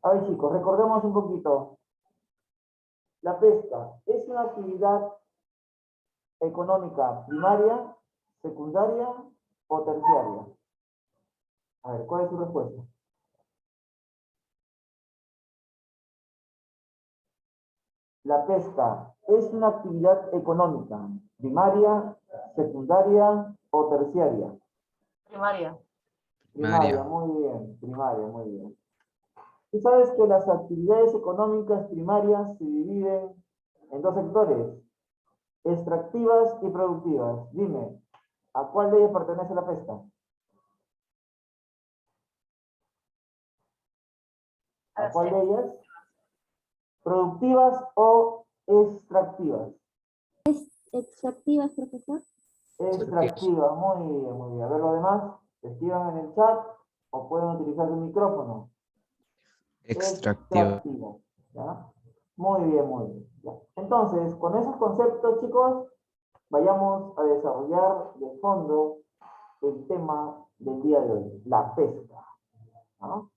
A ver, chicos, recordemos un poquito. La pesca es una actividad económica primaria, secundaria o terciaria. A ver, ¿cuál es su respuesta? La pesca es una actividad económica primaria, secundaria o terciaria. Primaria. Primaria, muy bien, primaria, muy bien. Tú sabes que las actividades económicas primarias se dividen en dos sectores, extractivas y productivas. Dime, ¿a cuál de ellas pertenece la pesca? ¿A cuál de ellas? ¿Productivas o extractivas? Extractivas, profesor. Extractivas, muy bien, muy bien. A ver, lo demás, escriban en el chat o pueden utilizar el micrófono. Extractiva. Extractivas, ¿ya? Muy bien, muy bien. ¿Ya? Entonces, con esos conceptos, chicos, vayamos a desarrollar de fondo el tema del día de hoy, la pesca, ¿no?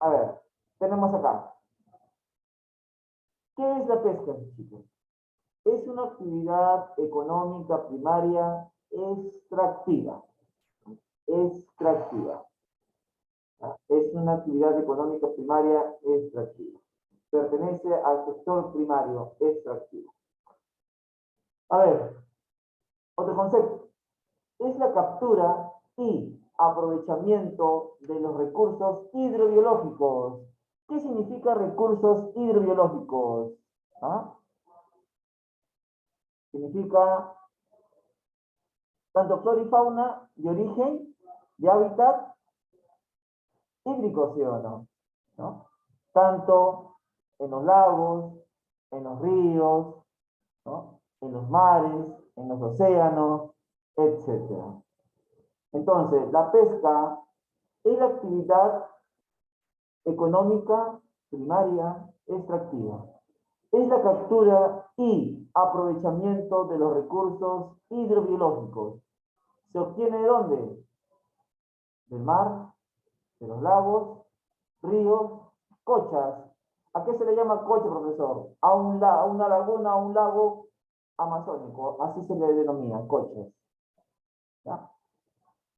A ver, tenemos acá. ¿Qué es la pesca, chicos? Es una actividad económica primaria extractiva. Extractiva. ¿Ya? Es una actividad económica primaria extractiva. Pertenece al sector primario extractivo. A ver, otro concepto. Es la captura y aprovechamiento de los recursos hidrobiológicos. ¿Qué significa recursos hidrobiológicos? ¿Ah? Significa tanto flora y fauna de origen, de hábitat hídrico, ¿sí o no? ¿No? Tanto en los lagos, en los ríos, ¿no? En los mares, en los océanos, etc. Entonces, la pesca es la actividad económica primaria extractiva. Es la captura y aprovechamiento de los recursos hidrobiológicos. ¿Se obtiene de dónde? Del mar, de los lagos, ríos, cochas. ¿A qué se le llama cocha, profesor? A una laguna, a un lago amazónico, así se le denomina, cochas. ¿Ya?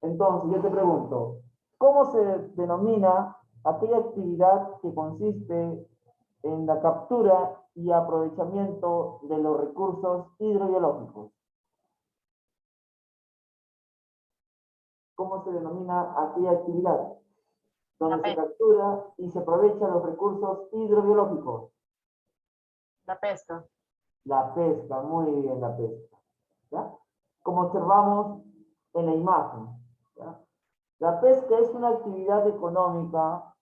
Entonces, yo te pregunto, ¿cómo se denomina aquella actividad que consiste en la captura y aprovechamiento de los recursos hidrobiológicos? ¿Cómo se denomina aquella actividad donde se captura y se aprovechan los recursos hidrobiológicos? La pesca. La pesca, muy bien, la pesca. ¿Ya? Como observamos en la imagen. ¿Ya? La pesca es una actividad económica,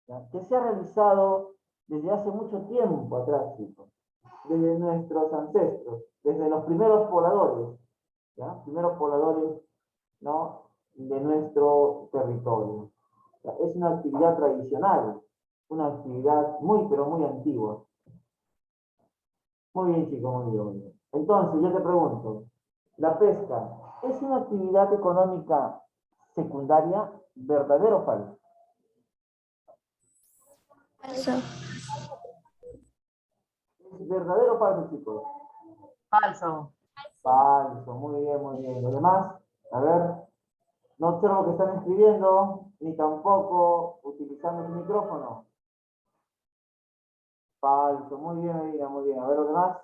¿ya?, que se ha realizado desde hace mucho tiempo atrás, chicos. Desde nuestros ancestros, desde los primeros pobladores, ¿ya? Primeros pobladores, ¿no?, de nuestro territorio. O sea, es una actividad tradicional, una actividad muy, pero muy antigua. Muy bien, chicos, muy bien, muy bien. Entonces, yo te pregunto, ¿la pesca es una actividad económica secundaria, verdadero o falso? Falso. ¿Es verdadero o falso, chicos? Falso. Falso, muy bien, muy bien. ¿Los demás? A ver, no observo que están escribiendo, ni tampoco utilizando el micrófono. Falso, muy bien, Medina, muy bien. A ver, los demás.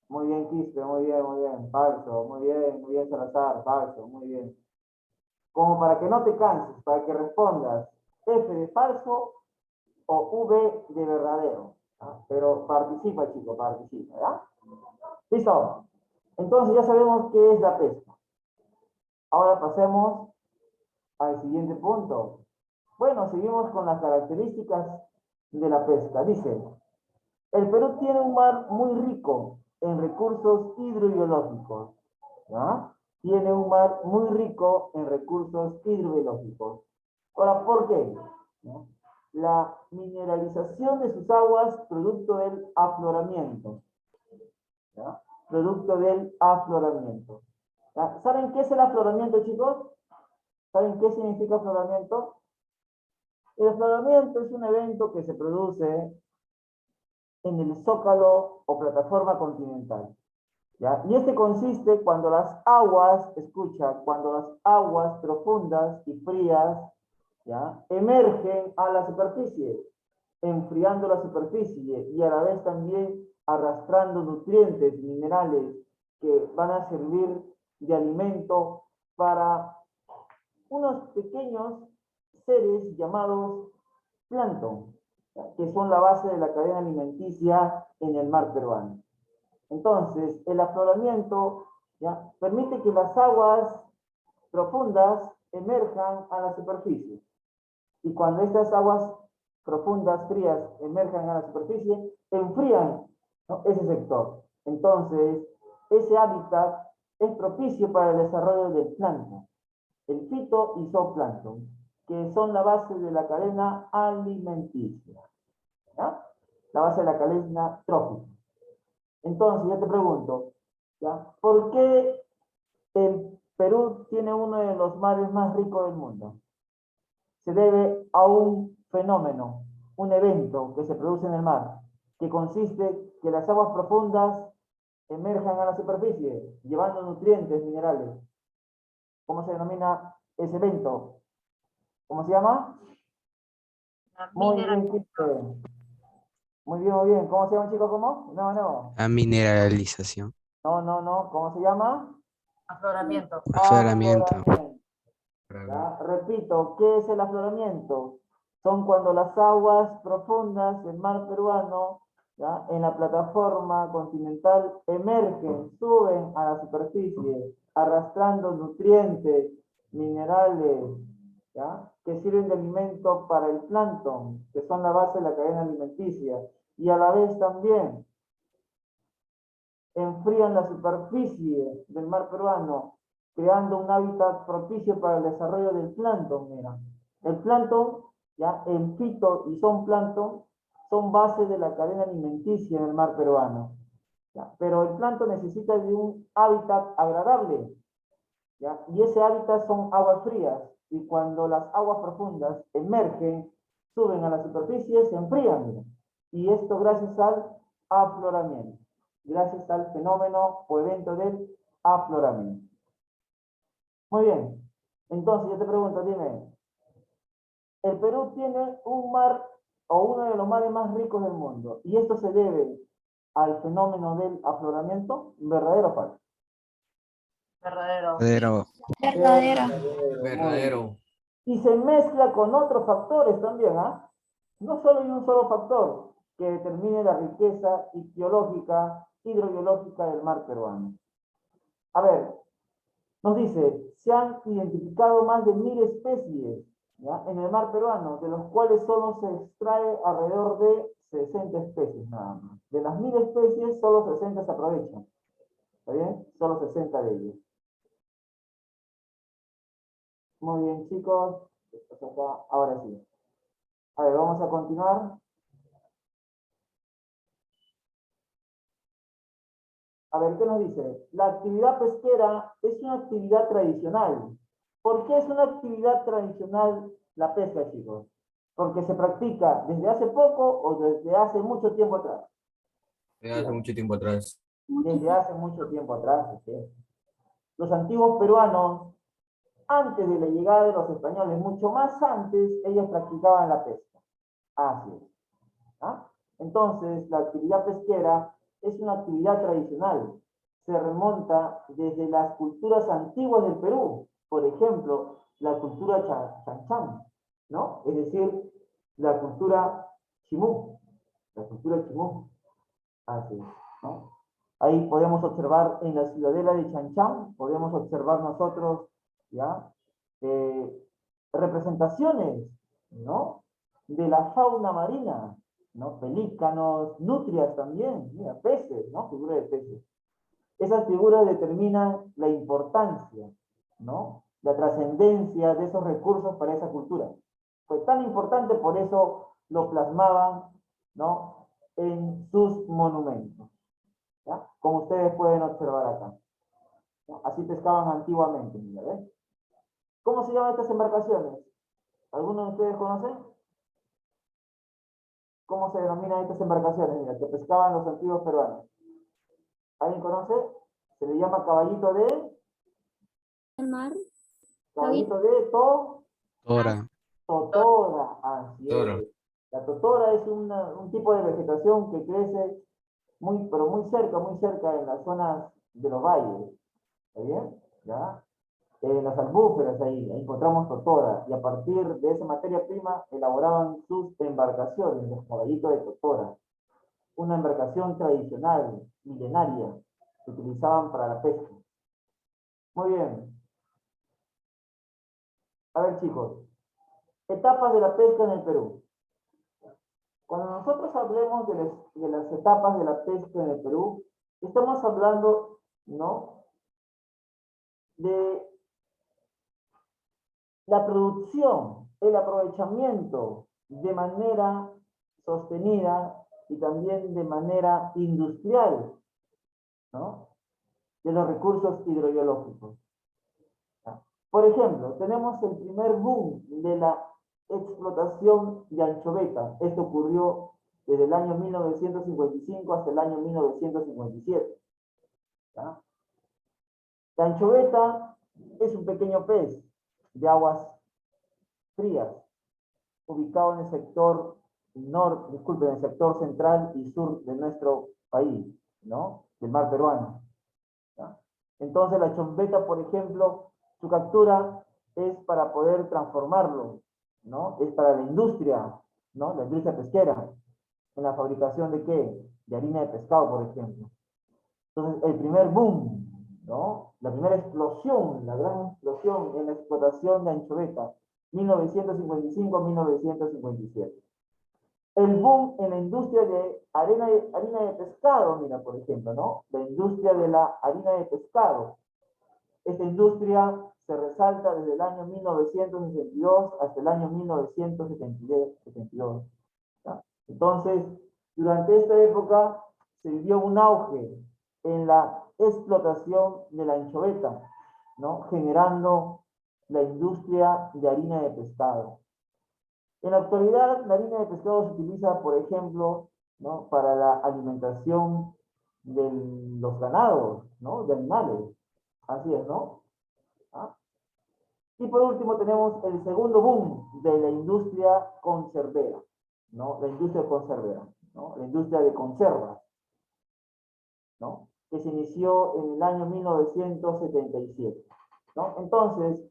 Muy bien, Quispe, muy bien, muy bien. Falso, muy bien, Salazar, falso, muy bien. Como para que no te canses, para que respondas F de falso o V de verdadero. ¿Ah? Pero participa, chico, participa, ¿ya? ¿Listo? Entonces ya sabemos qué es la pesca. Ahora pasemos al siguiente punto. Bueno, seguimos con las características de la pesca. Dice, el Perú tiene un mar muy rico en recursos hidrobiológicos. ¿Ya? Tiene un mar muy rico en recursos hidrobiológicos. Ahora, ¿por qué? ¿No? La mineralización de sus aguas producto del afloramiento. ¿Ya? Producto del afloramiento. ¿Ya? ¿Saben qué es el afloramiento, chicos? ¿Saben qué significa afloramiento? El afloramiento es un evento que se produce en el zócalo o plataforma continental, ¿ya? Y este consiste cuando las aguas, escucha, cuando las aguas profundas y frías, ¿ya?, emergen a la superficie, enfriando la superficie y a la vez también arrastrando nutrientes, minerales que van a servir de alimento para unos pequeños seres llamados plancton, que son la base de la cadena alimenticia en el mar peruano. Entonces, el afloramiento, ¿ya?, permite que las aguas profundas emerjan a la superficie. Y cuando estas aguas profundas, frías, emerjan a la superficie, enfrían, ¿no?, ese sector. Entonces, ese hábitat es propicio para el desarrollo del plancton, el fito y zooplancton, que son la base de la cadena alimenticia, ¿ya? La base de la cadena trófica. Entonces, yo te pregunto, ¿ya?, ¿por qué el Perú tiene uno de los mares más ricos del mundo? Se debe a un fenómeno, un evento que se produce en el mar, que consiste que las aguas profundas emerjan a la superficie, llevando nutrientes, minerales. ¿Cómo se denomina ese evento? ¿Cómo se llama? La Muy bien, mineralización. chicos. Muy bien, muy bien. ¿Cómo se llama, chico? ¿Cómo? No, no. La mineralización. No. ¿Cómo se llama? Afloramiento. Afloramiento. Afloramiento. ¿Ya? Repito, ¿qué es el afloramiento? Son cuando las aguas profundas del mar peruano, ¿ya?, en la plataforma continental emergen, suben a la superficie, arrastrando nutrientes, minerales, ¿ya?, que sirven de alimento para el plancton, que son la base de la cadena alimenticia, y a la vez también enfrían la superficie del mar peruano, creando un hábitat propicio para el desarrollo del plancton. Mira, el plancton, ya, el fito y zooplancton son base de la cadena alimenticia en el mar peruano, ¿ya? Pero el plancton necesita de un hábitat agradable, ¿ya? Y ese hábitat son aguas frías, y cuando las aguas profundas emergen, suben a la superficie, se enfrían, mira. Y esto gracias al afloramiento, gracias al fenómeno o evento del afloramiento. Muy bien, entonces yo te pregunto, dime, el Perú tiene un mar o uno de los mares más ricos del mundo, y esto se debe al fenómeno del afloramiento, ¿verdadero o falso? Verdadero. Verdadero. Verdadero. Verdadero. Y se mezcla con otros factores también, ¿ah? No solo hay un solo factor que determine la riqueza ictiológica, hidrobiológica del mar peruano. A ver, nos dice, se han identificado más de 1000 especies, ¿ya?, en el mar peruano, de los cuales solo se extrae alrededor de 60 especies nada más. De las 1000 especies, solo 60 se aprovechan. ¿Está bien? Solo 60 de ellos. Muy bien, chicos. Ahora sí. A ver, vamos a continuar. A ver, ¿qué nos dice? La actividad pesquera es una actividad tradicional. ¿Por qué es una actividad tradicional la pesca, chicos? Porque se practica desde hace poco o desde hace mucho tiempo atrás. Desde hace mucho tiempo atrás. Desde hace mucho tiempo atrás. ¿Sí? Los antiguos peruanos, antes de la llegada de los españoles, mucho más antes, ellos practicaban la pesca. Así es. ¿Ah? Entonces, la actividad pesquera es una actividad tradicional. Se remonta desde las culturas antiguas del Perú. Por ejemplo, la cultura chanchán, ¿no? Es decir, la cultura chimú. La cultura chimú. Así es, ¿no? Ahí podemos observar en la ciudadela de Chanchán, podemos observar nosotros, ¿ya?, representaciones, ¿no?, de la fauna marina, ¿no? Pelícanos, nutrias también, mira, peces, ¿no? Figuras de peces. Esas figuras determinan la importancia, ¿no?, la trascendencia de esos recursos para esa cultura. Fue tan importante, por eso lo plasmaban, ¿no?, en sus monumentos, ¿ya? Como ustedes pueden observar acá, ¿no? Así pescaban antiguamente, mira, ¿ves? ¿Cómo se llaman estas embarcaciones? ¿Alguno de ustedes conoce? ¿Cómo se denominan estas embarcaciones? Mira, que pescaban los antiguos peruanos. ¿Alguien conoce? Se le llama caballito de... El mar. Caballito de Tora. totora. Así Totora. es. La totora es un tipo de vegetación que crece pero muy cerca en las zonas de los valles. ¿Está bien? ¿Ya? En las albúferas ahí encontramos totora y a partir de esa materia prima elaboraban sus embarcaciones, los caballitos de totora. Una embarcación tradicional, milenaria, que utilizaban para la pesca. Muy bien. A ver, chicos, etapas de la pesca en el Perú. Cuando nosotros hablemos de las etapas de la pesca en el Perú, estamos hablando, ¿no?, de la producción, el aprovechamiento de manera sostenida y también de manera industrial, ¿no?, de los recursos hidrobiológicos. Por ejemplo, tenemos el primer boom de la explotación de anchoveta. Esto ocurrió desde el año 1955 hasta el año 1957. ¿Ya? La anchoveta es un pequeño pez de aguas frías, ubicado en el sector en el sector central y sur de nuestro país, ¿no?, del mar peruano. ¿Ya? Entonces la anchoveta, por ejemplo, su captura es para poder transformarlo, ¿no? Es para la industria, ¿no?, la industria pesquera, en la fabricación de ¿qué? De harina de pescado, por ejemplo. Entonces, el primer boom, ¿no?, la primera explosión, la gran explosión en la explotación de anchoveta, 1955-1957. El boom en la industria de harina de pescado, mira, por ejemplo, ¿no? La industria de la harina de pescado. Esta industria se resalta desde el año 1962 hasta el año 1972. ¿Ya? Entonces, durante esta época se vivió un auge en la explotación de la anchoveta, ¿no?, generando la industria de harina de pescado. En la actualidad, la harina de pescado se utiliza, por ejemplo, ¿no?, para la alimentación de los ganados, ¿no?, de animales. Así es, ¿no? ¿Ah? Y por último tenemos el segundo boom de la industria conservera, ¿no? La industria conservera, ¿no? La industria de conservas, ¿no?, que se inició en el año 1977, ¿no? Entonces,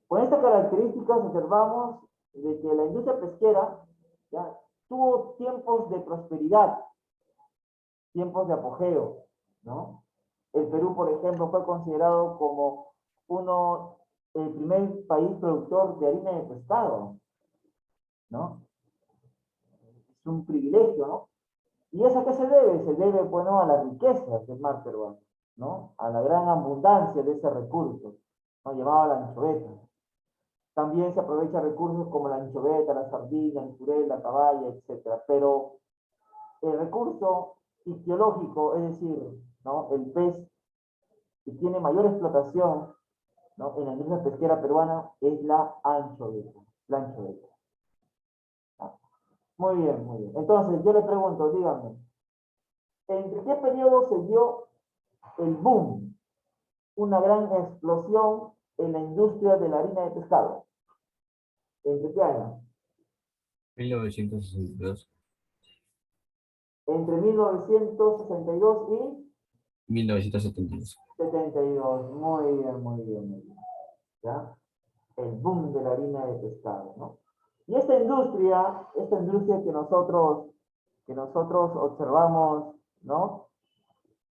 con estas características observamos de que la industria pesquera, ¿ya?, tuvo tiempos de prosperidad, tiempos de apogeo, ¿no? El Perú, por ejemplo, fue considerado como el primer país productor de harina de pescado, ¿no? Es un privilegio, ¿no? ¿Y eso a qué se debe? Se debe, bueno, a las riquezas del mar peruano, ¿no? A la gran abundancia de ese recurso, ¿no?, llamado la anchoveta. También se aprovecha recursos como la anchoveta, la sardina, el jurel, la caballa, etc. Pero el recurso ictiológico, es decir, ¿no?, el pez que tiene mayor explotación, ¿no?, en la industria pesquera peruana es la anchoveta. La anchoveta. ¿No? Muy bien, muy bien. Entonces, yo le pregunto, díganme, ¿entre qué periodo se dio el boom, una gran explosión en la industria de la harina de pescado? ¿Entre qué año? 1962. Entre 1962 y 1972. 72. Muy bien, muy bien, muy bien. ¿Ya? El boom de la harina de pescado, ¿no? Y esta industria que nosotros observamos, ¿no?,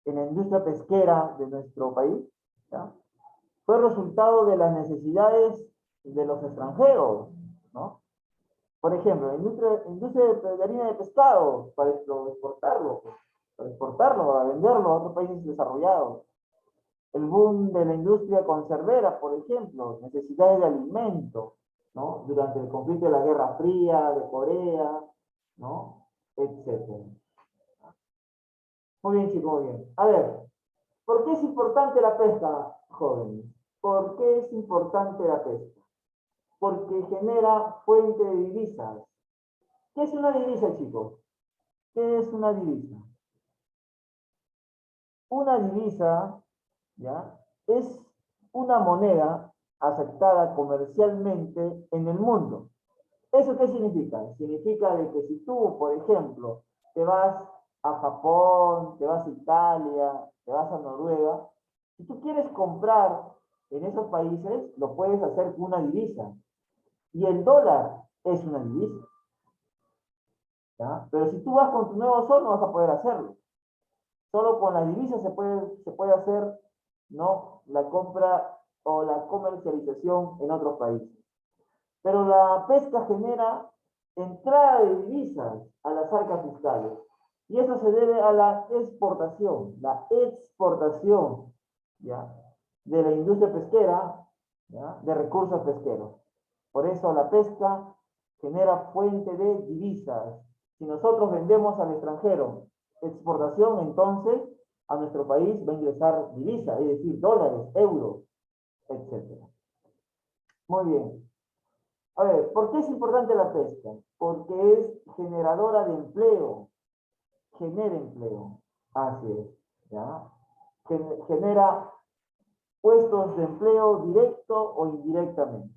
en la industria pesquera de nuestro país, ¿ya?, fue resultado de las necesidades de los extranjeros, ¿no? Por ejemplo, la industria de harina de pescado, para exportarlo, para venderlo a otros países desarrollados. El boom de la industria conservera, por ejemplo, necesidades de alimento, ¿no?, durante el conflicto de la Guerra Fría, de Corea, ¿no?, etcétera. Muy bien, chicos, muy bien. A ver, ¿por qué es importante la pesca, jóvenes? ¿Por qué es importante la pesca? Porque genera fuente de divisas. ¿Qué es una divisa, chicos? ¿Qué es una divisa? Una divisa, ¿ya?, es una moneda aceptada comercialmente en el mundo. ¿Eso qué significa? Significa de que si tú, por ejemplo, te vas a Japón, te vas a Italia, te vas a Noruega, si tú quieres comprar en esos países, lo puedes hacer con una divisa. Y el dólar es una divisa, ¿ya? Pero si tú vas con tu nuevo sol, no vas a poder hacerlo. Solo con la divisa se puede hacer, ¿no?, la compra o la comercialización en otros países. Pero la pesca genera entrada de divisas a las arcas fiscales. Y eso se debe a la exportación, ¿ya?, de la industria pesquera, ¿ya?, de recursos pesqueros. Por eso la pesca genera fuente de divisas. Si nosotros vendemos al extranjero exportación, entonces a nuestro país va a ingresar divisas, es decir, dólares, euros, etc. Muy bien. A ver, ¿por qué es importante la pesca? Porque es generadora de empleo, genera empleo, así es, ¿ya? Genera puestos de empleo directo o indirectamente.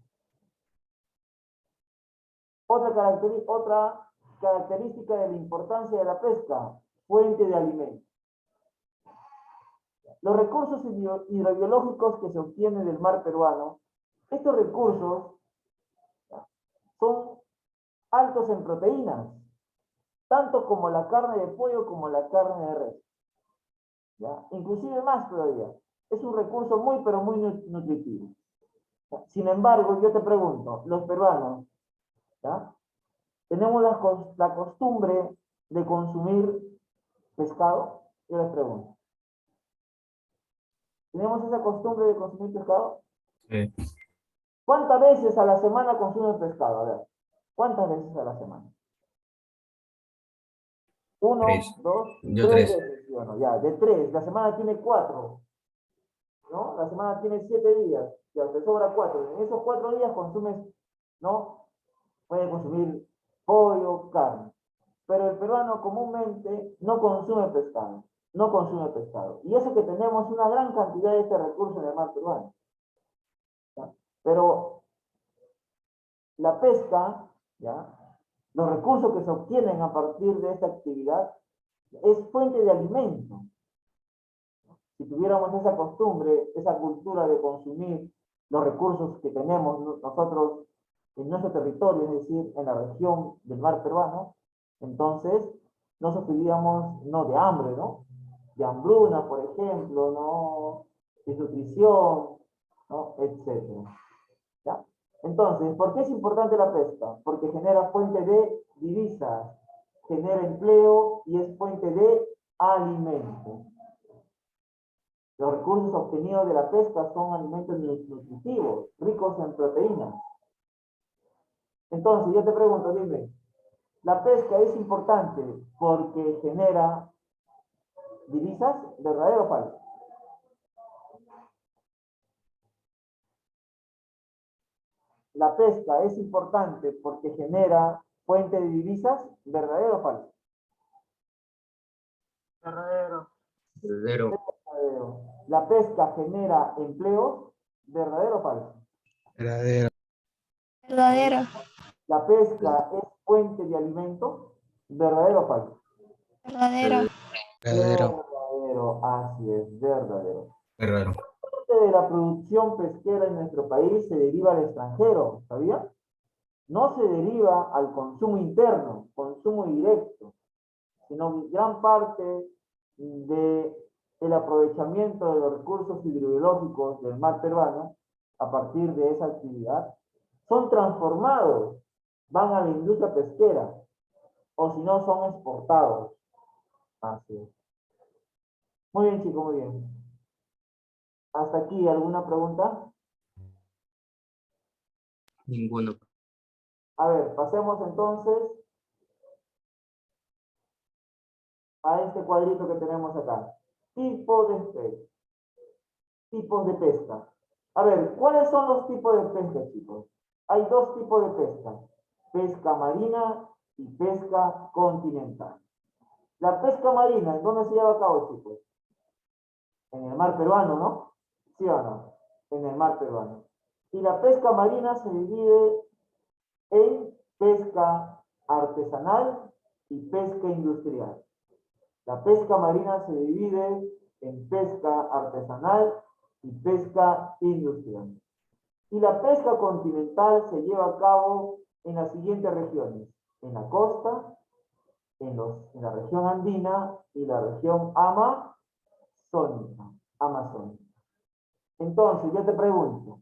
Otra característica de la importancia de la pesca, fuente de alimentos. Los recursos hidrobiológicos que se obtienen del mar peruano, estos recursos, ¿ya?, son altos en proteínas, tanto como la carne de pollo como la carne de res, ¿ya? Inclusive más todavía. Es un recurso muy, pero muy nutritivo. Sin embargo, yo te pregunto, los peruanos, ¿ya?, tenemos la costumbre de consumir pescado. Yo les pregunto, ¿tenemos esa costumbre de consumir pescado? Sí. ¿Cuántas veces a la semana consumen pescado? A ver, ¿cuántas veces a la semana? Uno, 3. dos, Yo tres 3. veces, ¿sí o no? Ya, de tres. La semana tiene 4, ¿no? La semana tiene 7 días, ya te sobra 4. En esos 4 días consumes, ¿no? Puedes consumir pollo, carne. Pero el peruano comúnmente no consume pescado. No consume pescado. Y eso que tenemos una gran cantidad de este recurso en el mar peruano, ¿ya? Pero la pesca, ¿ya?, los recursos que se obtienen a partir de esta actividad es fuente de alimento. Si tuviéramos esa costumbre, esa cultura de consumir los recursos que tenemos nosotros en nuestro territorio, es decir, en la región del mar peruano, entonces no sufriríamos, no de hambre, ¿no?, de hambruna, por ejemplo, ¿no?, desnutrición, ¿no?, etcétera. ¿Ya? Entonces, ¿por qué es importante la pesca? Porque genera fuente de divisas, genera empleo y es fuente de alimento. Los recursos obtenidos de la pesca son alimentos nutritivos, ricos en proteínas. Entonces, yo te pregunto, dime, ¿la pesca es importante porque genera divisas? ¿Verdadero o falso? ¿La pesca es importante porque genera fuente de divisas? ¿Verdadero o falso? Verdadero. Verdadero. Verdadero. ¿La pesca genera empleos? ¿Verdadero o falso? Verdadero. Verdadero. ¿La pesca es fuente de alimento? ¿Verdadero o falso? Verdadero. Verdadero. Verdadero, así es, verdadero. Verdadero. Parte de la producción pesquera en nuestro país se deriva al extranjero, ¿sabía? No se deriva al consumo interno, consumo directo, sino gran parte del aprovechamiento de los recursos hidrobiológicos del mar peruano a partir de esa actividad son transformados, van a la industria pesquera, o si no son exportados. Así es. Muy bien, chicos, muy bien. ¿Hasta aquí alguna pregunta? Ninguno. A ver, pasemos entonces a este cuadrito que tenemos acá. Tipos de pesca. A ver, ¿cuáles son los tipos de pesca, chicos? Hay dos tipos de pesca. Pesca marina y pesca continental. La pesca marina, ¿en dónde se lleva a cabo, chicos? En el mar peruano, ¿no? ¿Sí o no? En el mar peruano. Y la pesca marina se divide en pesca artesanal y pesca industrial. La pesca marina se divide en pesca artesanal y pesca industrial. Y la pesca continental se lleva a cabo en las siguientes regiones: en la costa, en la región andina y la región amazónica. Entonces, yo te pregunto,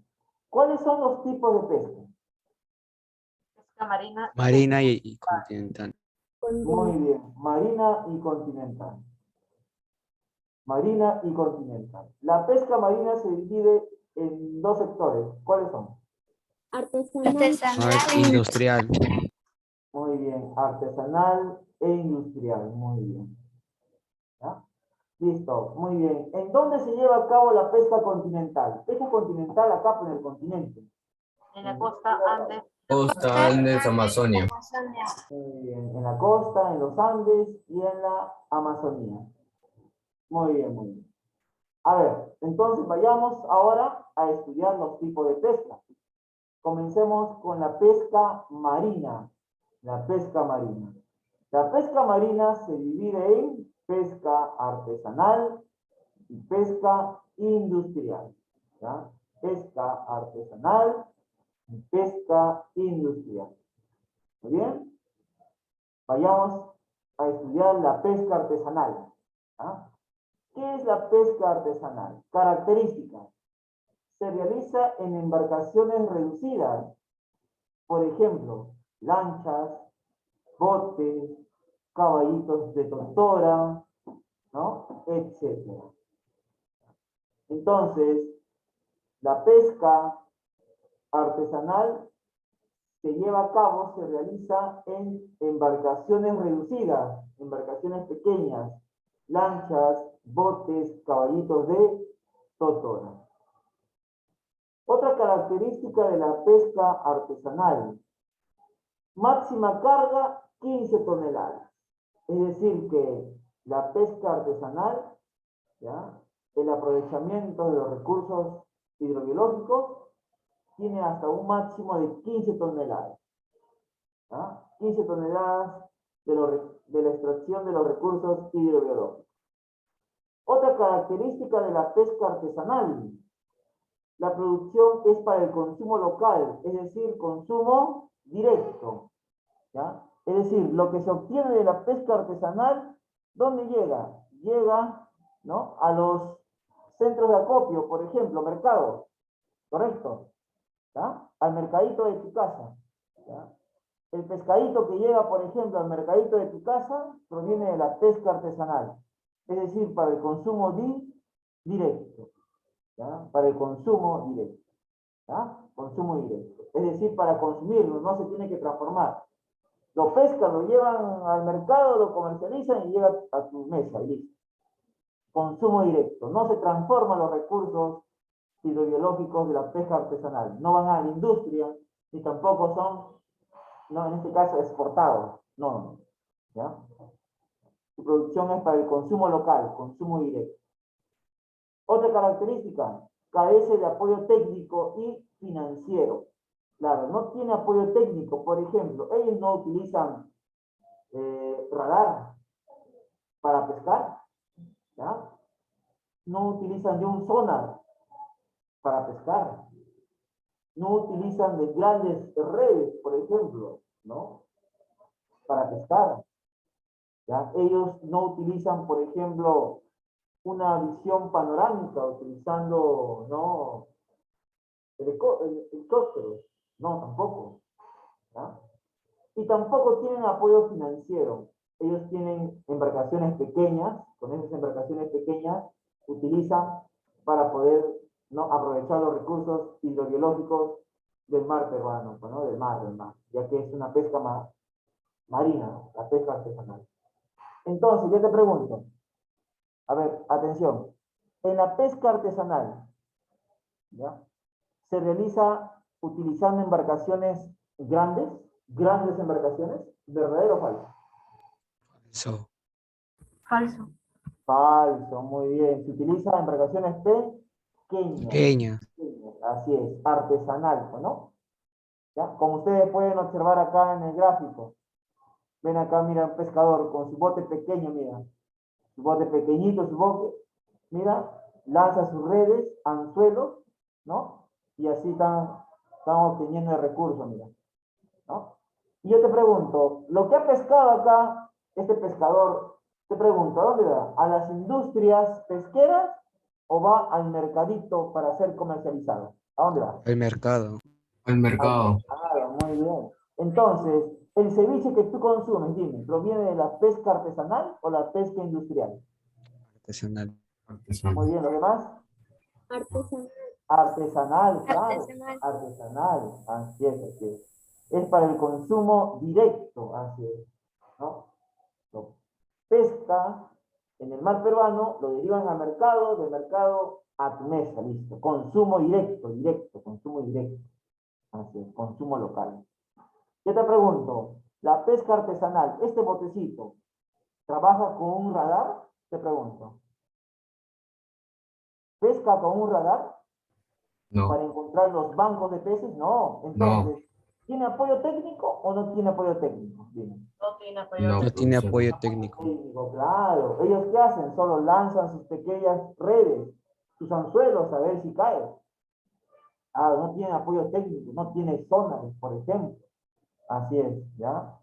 ¿cuáles son los tipos de pesca? Pesca marina. Marina y continental. Muy bien, marina y continental. Marina y continental. La pesca marina se divide en dos sectores. ¿Cuáles son? Artesanal. Industrial. Muy bien, artesanal e industrial. Muy bien. ¿Ya? Listo, muy bien. ¿En dónde se lleva a cabo la pesca continental? Pesca continental acá en el continente. En la costa Andes. Costa Andes, Amazonia. Muy bien, en la costa, en los Andes y en la Amazonía. Muy bien, muy bien. A ver, entonces vayamos ahora a estudiar los tipos de pesca. Comencemos con la pesca marina. La pesca marina. La pesca marina se divide en pesca artesanal y pesca industrial. ¿Ya? Pesca artesanal y pesca industrial. ¿Muy bien? Vayamos a estudiar la pesca artesanal. ¿Ya? ¿Qué es la pesca artesanal? Características. Se realiza en embarcaciones reducidas. Por ejemplo, lanchas, botes, caballitos de tortora, ¿no? Etcétera. Entonces, la pesca artesanal se lleva a cabo, se realiza en embarcaciones reducidas, embarcaciones pequeñas, lanchas, botes, caballitos de tortora. Otra característica de la pesca artesanal: máxima carga 15 toneladas. Es decir, que la pesca artesanal, ¿ya?, el aprovechamiento de los recursos hidrobiológicos, tiene hasta un máximo de 15 toneladas. ¿Ya? 15 toneladas de la extracción de los recursos hidrobiológicos. Otra característica de la pesca artesanal: la producción es para el consumo local, es decir, consumo directo. ¿Ya? Es decir, lo que se obtiene de la pesca artesanal, ¿dónde llega? Llega, ¿no?, a los centros de acopio, por ejemplo, mercados, ¿correcto? ¿Ya? Al mercadito de tu casa. ¿Ya? El pescadito que llega, por ejemplo, al mercadito de tu casa proviene de la pesca artesanal, es decir, para el consumo directo. ¿Ya? Para el consumo directo. ¿Ya? Consumo directo. Es decir, para consumirlo, no se tiene que transformar. Lo pescan, lo llevan al mercado, lo comercializan y llega a tu mesa y listo. Consumo directo. No se transforman los recursos hidrobiológicos de la pesca artesanal. No van a la industria, ni tampoco son, no, en este caso, exportados. No. ¿Ya? Su producción es para el consumo local, consumo directo. Otra característica: carece de apoyo técnico y financiero. Claro, no tiene apoyo técnico. Por ejemplo, ellos no utilizan radar para pescar, ¿ya? No utilizan de un sonar para pescar. No utilizan de grandes redes, por ejemplo, ¿no?, para pescar. ¿Ya? Ellos no utilizan, por ejemplo, una visión panorámica, utilizando, ¿no?, helicópteros. No, tampoco. ¿Ya? Y tampoco tienen apoyo financiero. Ellos tienen embarcaciones pequeñas. Con esas embarcaciones pequeñas utilizan para poder, ¿no?, aprovechar los recursos hidrobiológicos del mar peruano, ¿no?, del mar, ya que es una pesca marina, la pesca artesanal. Entonces, yo te pregunto, a ver, atención, en la pesca artesanal, ¿ya?, se realiza utilizando embarcaciones grandes embarcaciones, ¿verdadero o falso? Falso. Falso. Falso, muy bien. Se utiliza embarcaciones pequeñas. Pequeña. Así es, artesanal, ¿no? ¿Ya? Como ustedes pueden observar acá en el gráfico. Ven acá, mira, un pescador con su bote pequeño, mira. Su bote pequeñito, su bote. Mira, lanza sus redes, anzuelos, ¿no? Y así están obteniendo el recurso, mira. ¿No? Y yo te pregunto, lo que ha pescado acá, este pescador, te pregunto, ¿a dónde va? ¿A las industrias pesqueras o va al mercadito para ser comercializado? ¿A dónde va? El mercado. El mercado. Claro, muy bien. Entonces, el ceviche que tú consumes, dime, ¿proviene de la pesca artesanal o la pesca industrial? Artesanal. Muy bien, ¿los demás? Artesanal. Artesanal, claro. Artesanal. Artesanal, así es, así es. Es para el consumo directo, así es, ¿no? Lo pesca en el mar peruano, lo derivan al mercado, del mercado a tu mesa, listo. Consumo directo, consumo directo. Así es, consumo local. Yo te pregunto, la pesca artesanal, este botecito, ¿trabaja con un radar? Te pregunto. ¿Pesca con un radar No, para encontrar los bancos de peces? No. Entonces, ¿tiene apoyo técnico o no tiene apoyo técnico? Dime. No tiene apoyo. no, No tiene profesor. apoyo técnico. Técnico, claro. ¿Ellos qué hacen? Solo lanzan sus pequeñas redes, sus anzuelos a ver si cae. Ah, no tiene apoyo técnico, no tiene sonar, por ejemplo. Así es, ¿ya?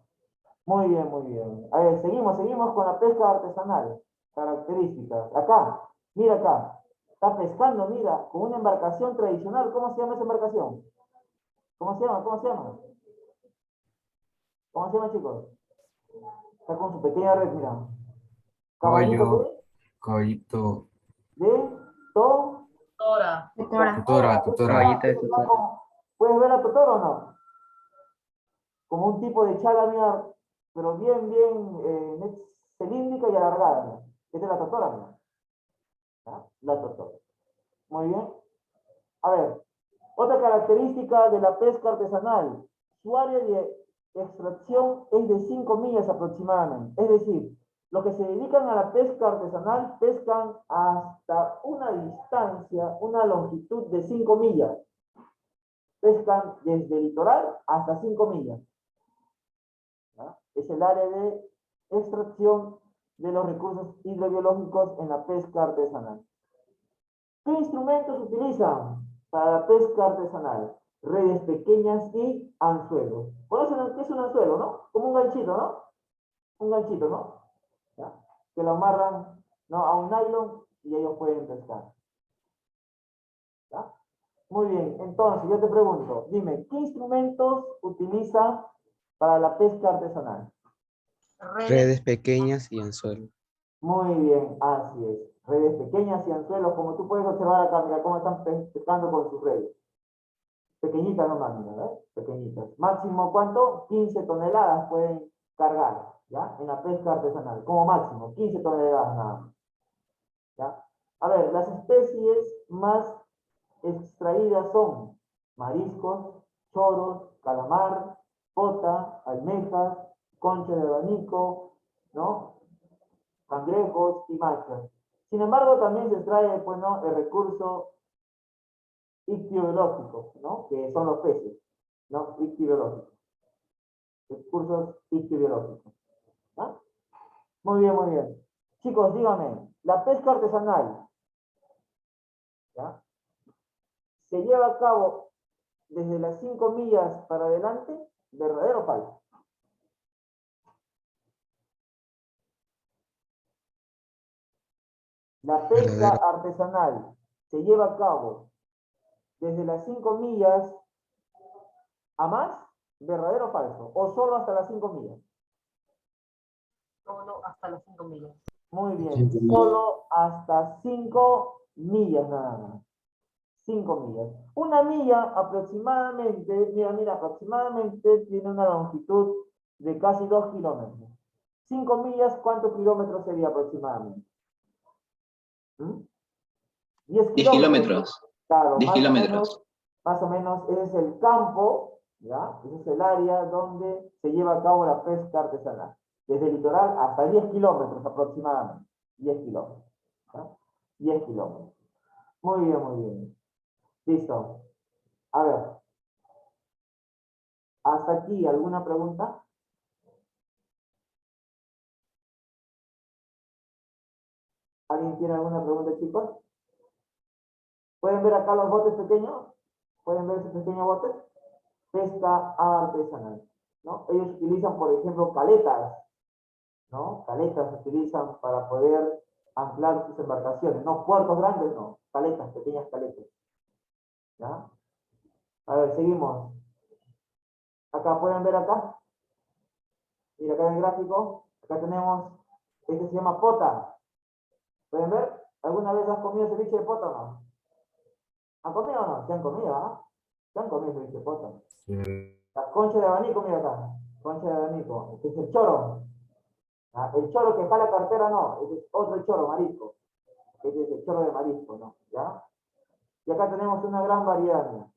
Muy bien, muy bien. A ver, seguimos con la pesca artesanal. Características. Acá, mira acá. Está pescando, mira, con una embarcación tradicional. ¿Cómo se llama esa embarcación? ¿Cómo se llama? ¿Cómo se llama? ¿Cómo se llama, chicos? Está con su pequeña red, mira. Caballito Pollo, caballito, de to. Tora. tutora. Caballito de tutora. ¿Puedes ver a Totoro o no? Como un tipo de chala, mira, pero bien cilíndrica y alargada, mira. Esta es la Totora, mira. ¿Ya? La Totora. Muy bien. A ver, otra característica de la pesca artesanal. Su área de extracción es de 5 millas aproximadamente. Es decir, los que se dedican a la pesca artesanal pescan hasta una distancia, una longitud de 5 millas. Pescan desde el litoral hasta 5 millas. ¿Ya? Es el área de extracción de los recursos hidrobiológicos en la pesca artesanal. ¿Qué instrumentos utilizan para la pesca artesanal? Redes pequeñas y anzuelos. ¿Conocen qué es un anzuelo, no? Como un ganchito, ¿no? Un ganchito, ¿no? ¿Ya? Que lo amarran, ¿no?, a un nylon y ellos pueden pescar. ¿Ya? Muy bien, entonces yo te pregunto, dime, ¿qué instrumentos utilizan para la pesca artesanal? Redes pequeñas y anzuelo. Muy bien, así es. Redes pequeñas y anzuelos, como tú puedes observar acá, mira cómo están pescando con sus redes. Pequeñitas nomás, mira, ¿ves? Pequeñitas. Máximo, ¿cuánto? 15 toneladas pueden cargar, ¿ya? En la pesca artesanal, como máximo, 15 toneladas nada más, ¿ya? A ver, las especies más extraídas son mariscos, choros, calamar, pota, almejas, concha de abanico, ¿no?, cangrejos y machas. Sin embargo, también se extrae, pues, ¿no?, el recurso ictiobiológico, ¿no?, que son los peces, ¿no?, ictiobiológicos. Recursos ictiobiológicos. ¿Ah? Muy bien, muy bien. Chicos, díganme, la pesca artesanal, ¿ya?, se lleva a cabo desde las 5 millas para adelante, ¿verdadero o falso? La pesca Verdadero. artesanal se lleva a cabo desde las 5 millas a más, ¿verdadero o falso? ¿O solo hasta las 5 millas? Solo hasta las 5 millas. Muy bien, solo hasta 5 millas nada más. 5 millas. Una milla aproximadamente, mira, aproximadamente tiene una longitud de casi 2 kilómetros. 5 millas, ¿cuántos kilómetros sería aproximadamente? 10 10 kilómetros. Claro, 10 más o kilómetros. menos Más o menos ese es el campo, ¿ya? Ese es el área donde se lleva a cabo la pesca artesanal. Desde el litoral hasta 10 kilómetros aproximadamente. 10 kilómetros. ¿Ya? 10 kilómetros. Muy bien, muy bien. Listo. A ver. ¿Hasta aquí alguna pregunta? ¿Alguien tiene alguna pregunta, chicos? ¿Pueden ver acá los botes pequeños? ¿Pueden ver esos pequeños botes? Pesca artesanal, ¿no? Ellos utilizan, por ejemplo, caletas, ¿no? Caletas utilizan para poder anclar sus embarcaciones, no puertos grandes, no, caletas, pequeñas caletas, ¿ya? A ver, seguimos. Acá pueden ver acá, mira acá en el gráfico, acá tenemos, este se llama pota, ¿pueden ver? ¿Alguna vez has comido ceviche de pota o no? ¿Han comido o no? ¿Se han comido, ah? ¿Se han comido ceviche de pota? Sí. La concha de abanico, mira acá, concha de abanico, este es el choro. ¿Ah? El choro que jala cartera no, ese es otro choro, marisco. Este es el choro de marisco, ¿no? ¿Ya? Y acá tenemos una gran variedad, mira,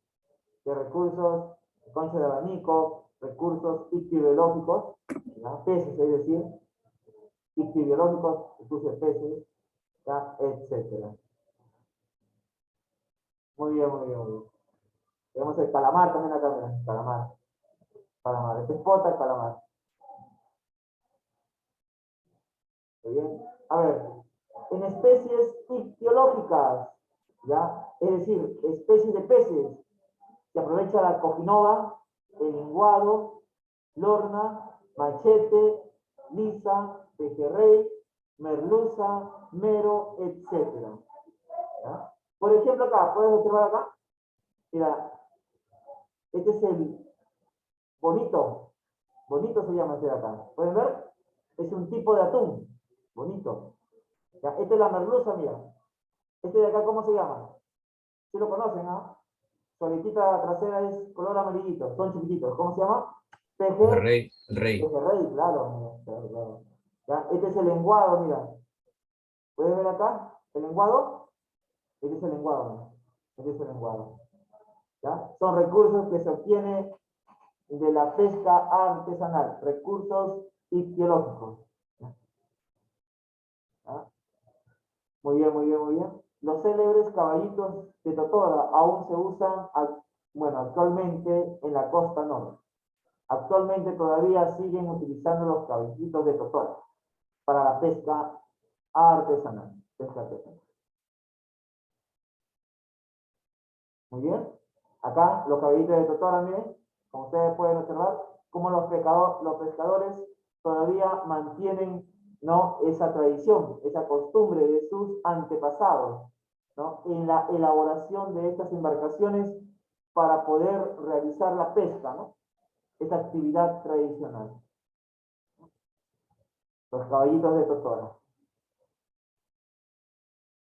de recursos, concha de abanico, recursos ictibiológicos, ¿ya? Peces, es decir, ictibiológicos, recursos de peces, ¿ya? Etcétera. Muy bien, muy bien, muy bien. Tenemos el calamar también acá, mira, calamar. Calamar, este es pota, calamar. Muy bien. A ver, en especies ictiológicas, ¿ya? Es decir, especies de peces, se aprovecha la cojinova, el linguado, lorna, machete, lisa, pejerrey, merluza, mero, etc. ¿Ya? Por ejemplo, acá, ¿puedes observar acá? Mira, este es el bonito. Bonito se llama este de acá. ¿Pueden ver? Es un tipo de atún. Bonito. ¿Ya? Esta es la merluza, mira. Este de acá, ¿cómo se llama? ¿Sí lo conocen, ah? Su aletita trasera es color amarillito, son chiquititos. ¿Cómo se llama? Rey, rey. Pejerrey, claro, mira, claro, claro. ¿Ya? Este es el lenguado, mira. ¿Puedes ver acá? ¿El lenguado? Este es el lenguado, mira. Este es el lenguado. ¿Ya? Son recursos que se obtienen de la pesca artesanal, recursos ictiológicos. ¿Ya? ¿Ya? Muy bien, muy bien, muy bien. Los célebres caballitos de Totora aún se usan, bueno, actualmente en la costa norte. Actualmente todavía siguen utilizando los caballitos de Totora para la pesca artesanal. Pesca artesanal. Muy bien. Acá los caballitos de Totora, miren, como ustedes pueden observar, cómo los pescadores todavía mantienen, ¿no?, esa tradición, esa costumbre de sus antepasados, ¿no?, en la elaboración de estas embarcaciones para poder realizar la pesca, ¿no?, esa actividad tradicional. Los caballitos de Totora.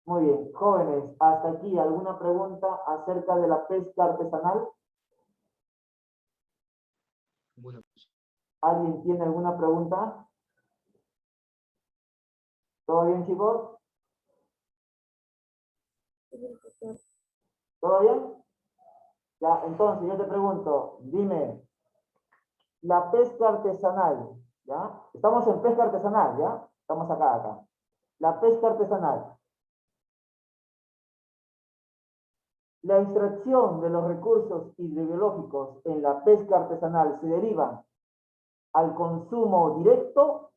Muy bien, jóvenes, hasta aquí, ¿alguna pregunta acerca de la pesca artesanal? Bueno, ¿Alguien tiene alguna pregunta? ¿Todo bien, chicos? ¿Todo bien? Ya, entonces yo te pregunto, dime, la pesca artesanal, ¿ya? Estamos en pesca artesanal, ¿ya? Estamos acá. La pesca artesanal. La extracción de los recursos hidrobiológicos en la pesca artesanal se deriva al consumo directo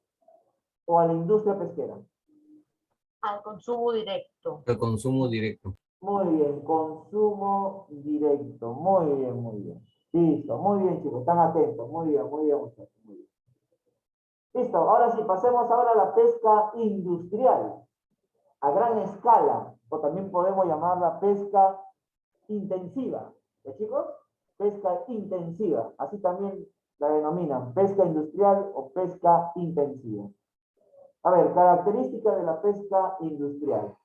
o a la industria pesquera. Al consumo directo. El consumo directo. Muy bien, consumo directo. Muy bien, muy bien. Listo, muy bien, chicos, están atentos. Muy bien, muchachos. Muy bien. Listo, ahora sí, pasemos ahora a la pesca industrial, a gran escala, o también podemos llamarla pesca intensiva. ¿Ya, chicos? Pesca intensiva, así también la denominan, pesca industrial o pesca intensiva. A ver, características de la pesca industrial.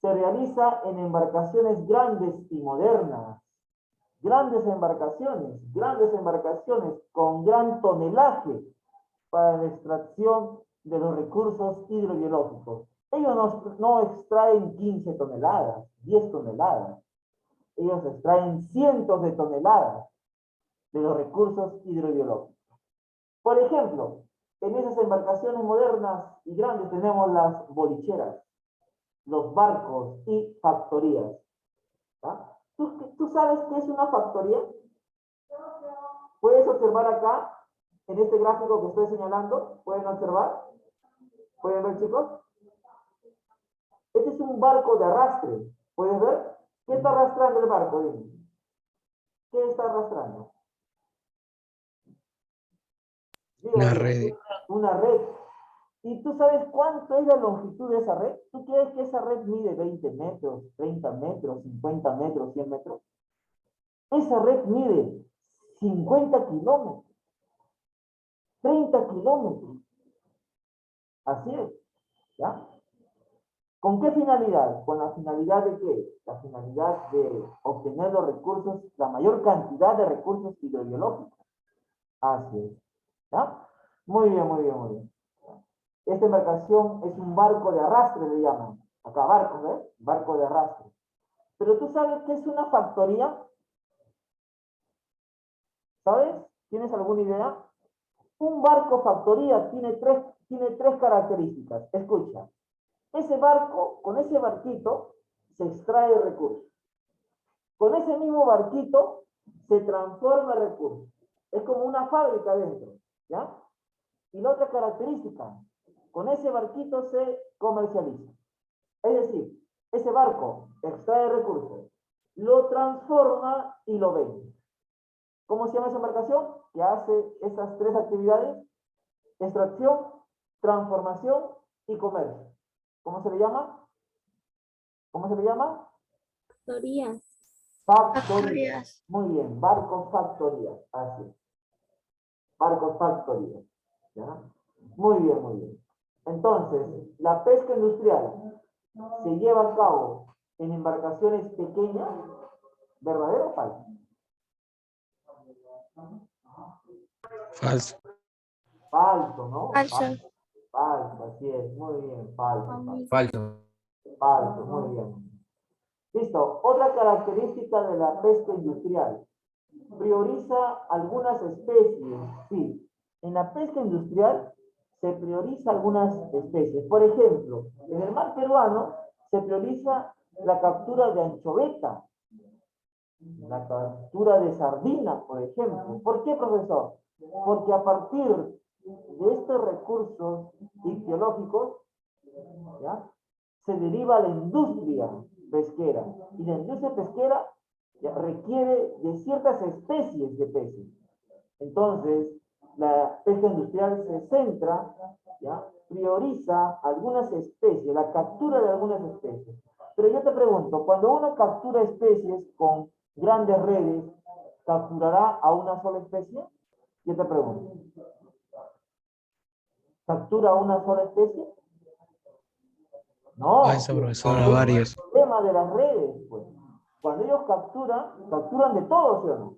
Se realiza en embarcaciones grandes y modernas. Grandes embarcaciones con gran tonelaje para la extracción de los recursos hidrobiológicos. Ellos no extraen 15 toneladas, 10 toneladas. ellos extraen cientos de toneladas de los recursos hidrobiológicos. Por ejemplo, en esas embarcaciones modernas y grandes tenemos las bolicheras, los barcos y factorías. ¿Ah? ¿Tú sabes qué es una factoría? Puedes observar acá, en este gráfico que estoy señalando, ¿pueden observar? ¿Pueden ver, chicos? Este es un barco de arrastre. ¿Puedes ver? ¿Qué está arrastrando el barco? Dime. ¿Qué está arrastrando? Una Dígame. red. Una red. ¿Y tú sabes cuánto es la longitud de esa red? ¿Tú crees que esa red mide 20 metros, 30 metros, 50 metros, 100 metros? Esa red mide 50 kilómetros, 30 kilómetros. Así es. ¿Ya? ¿Con qué finalidad? Con la finalidad de qué? La finalidad de obtener los recursos, la mayor cantidad de recursos hidrobiológicos. Así es. ¿Ya? Muy bien, muy bien, muy bien. Esta embarcación es un barco de arrastre, le llaman. Acá, barco, ¿ves? Barco de arrastre. Pero tú sabes qué es una factoría. ¿Sabes? ¿Tienes alguna idea? Un barco factoría tiene tres características. Escucha. Ese barco, con ese barquito, se extrae recursos. Con ese mismo barquito, se transforma recursos. Es como una fábrica dentro, ¿ya? Y la otra característica, con ese barquito se comercializa. Es decir, ese barco extrae recursos, lo transforma y lo vende. ¿Cómo se llama esa embarcación? Que hace esas tres actividades: extracción, transformación y comercio. ¿Cómo se le llama? ¿Cómo se le llama? Factorías. Factorías. Muy bien, barcos factorías. Así. Barcos factorías. ¿Ya? Muy bien, muy bien. Entonces, la pesca industrial se lleva a cabo en embarcaciones pequeñas, ¿verdadero o falso? Falso. Falso, ¿no? Falso. Falso, así es. Muy bien, falso. Falso. Falso, muy bien. Listo. Otra característica de la pesca industrial. Prioriza algunas especies. Sí. En la pesca industrial se prioriza algunas especies. Por ejemplo, en el mar peruano se prioriza la captura de anchoveta, la captura de sardina, por ejemplo. ¿Por qué, profesor? Porque a partir de estos recursos ictiológicos, ¿ya?, se deriva la industria pesquera. Y la industria pesquera ya requiere de ciertas especies de peces. Entonces, la pesca industrial se centra, ¿ya?, prioriza algunas especies, la captura de algunas especies. Pero yo te pregunto, cuando uno captura especies con grandes redes, ¿capturará a una sola especie? Yo te pregunto. ¿Captura a una sola especie? No. Falso, profesor, a varios. El tema de las redes, pues. Cuando ellos capturan de todo, ¿sí o no?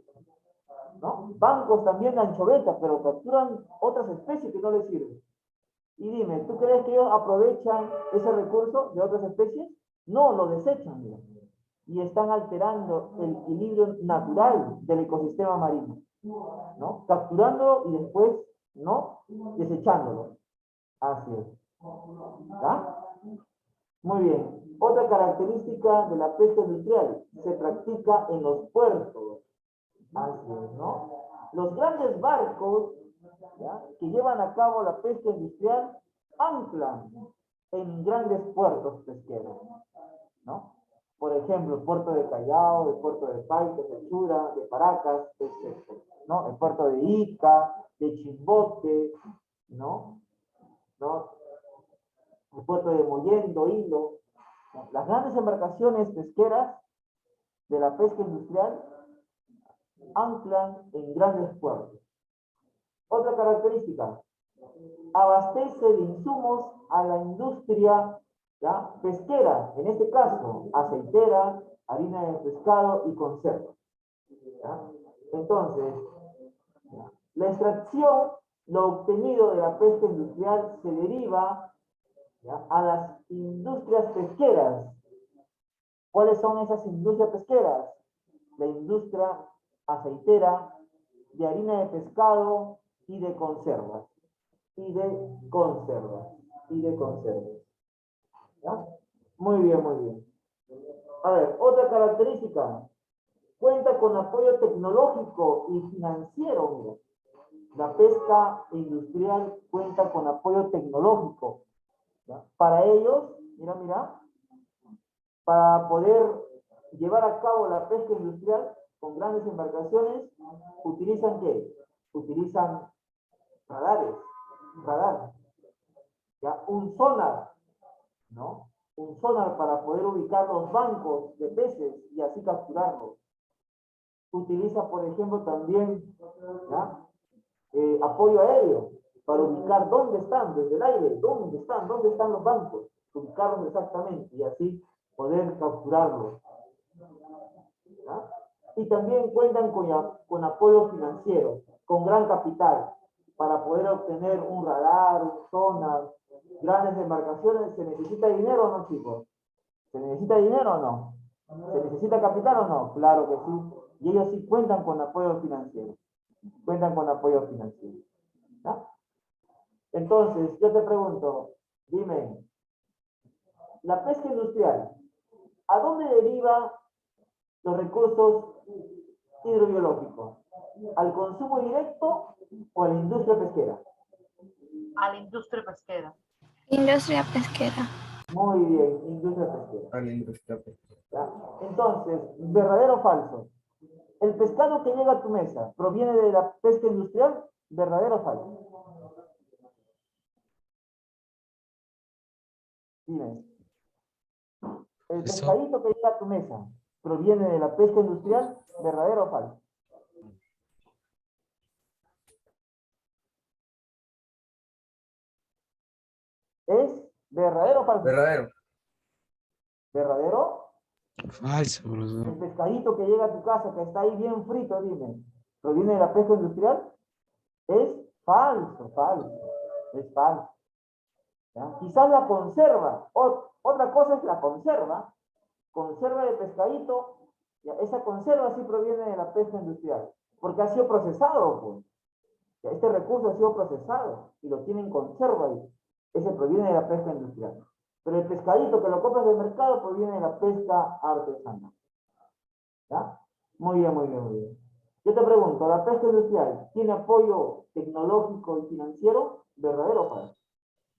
¿No? Bancos también de anchoveta, pero capturan otras especies que no les sirven. Y dime, ¿tú crees que ellos aprovechan ese recurso de otras especies? No, lo desechan, mira. Y están alterando el equilibrio natural del ecosistema marino, ¿no? Capturando y después, ¿no?, desechándolo. Así es. ¿Ya? Muy bien. Otra característica de la pesca industrial, se practica en los puertos. Así es, ¿no? Los grandes barcos, ¿ya?, que llevan a cabo la pesca industrial anclan en grandes puertos pesqueros, ¿no? Por ejemplo, el puerto de Callao, el puerto de Paita, de Chura, de Paracas, etc., ¿no? El puerto de Ica, de Chimbote, ¿no? El puerto de Mollendo, Hilo. Las grandes embarcaciones pesqueras de la pesca industrial anclan en grandes puertos. Otra característica, abastece de insumos a la industria, ¿ya?, pesquera, en este caso, aceitera, harina de pescado y conservas. ¿Ya? Entonces, ¿ya?, la extracción, lo obtenido de la pesca industrial se deriva, ¿ya?, a las industrias pesqueras. ¿Cuáles son esas industrias pesqueras? la industria aceitera, de harina de pescado y de conservas. Y de conservas. Y de conservas. ¿Ya? Muy bien, muy bien. A ver, otra característica. Cuenta con apoyo tecnológico y financiero. Mira. La pesca industrial cuenta con apoyo tecnológico. ¿Ya? Para ellos, mira, para poder llevar a cabo la pesca industrial con grandes embarcaciones, utilizan ¿qué? Utilizan radar, ¿ya? Un sonar, ¿no? Un sonar para poder ubicar los bancos de peces y así capturarlos. Utiliza, por ejemplo, también, ¿ya? Apoyo aéreo para ubicar dónde están, desde el aire, dónde están los bancos, ubicarlos exactamente y así poder capturarlos. ¿Ya? Y también cuentan con apoyo financiero, con gran capital, para poder obtener un radar, un sonar, grandes embarcaciones. ¿Se necesita dinero o no, chicos? ¿Se necesita dinero o no? ¿Se necesita capital o no? Claro que sí. Y ellos sí cuentan con apoyo financiero. Cuentan con apoyo financiero. ¿Ya? Entonces, yo te pregunto, dime, la pesca industrial, ¿a dónde deriva los recursos hidrobiológicos? ¿Al consumo directo o a la industria pesquera? A la industria pesquera. Industria pesquera. Muy bien, industria pesquera. A la industria pesquera. ¿Ya? Entonces, ¿verdadero o falso? ¿El pescado que llega a tu mesa proviene de la pesca industrial? ¿Verdadero o falso? Dime. ¿El Eso. pescadito que llega a tu mesa proviene de la pesca industrial? ¿Verdadero o falso? ¿Es verdadero o falso? Verdadero. ¿Verdadero? Falso, El profesor. pescadito que llega a tu casa, que está ahí bien frito, dime, ¿proviene de la pesca industrial? Es falso, falso. Es falso. ¿Ya? Quizás la conserva. Otra cosa es la conserva. Conserva de pescadito. ¿Ya? Esa conserva sí proviene de la pesca industrial. Porque ha sido procesado, pues. ¿Ya? Este recurso ha sido procesado y lo tienen en conserva ahí. Ese proviene de la pesca industrial. Pero el pescadito que lo compras del mercado proviene de la pesca artesanal. ¿Ya? Muy bien, muy bien, muy bien. Yo te pregunto, ¿la pesca industrial tiene apoyo tecnológico y financiero? ¿Verdadero o falso?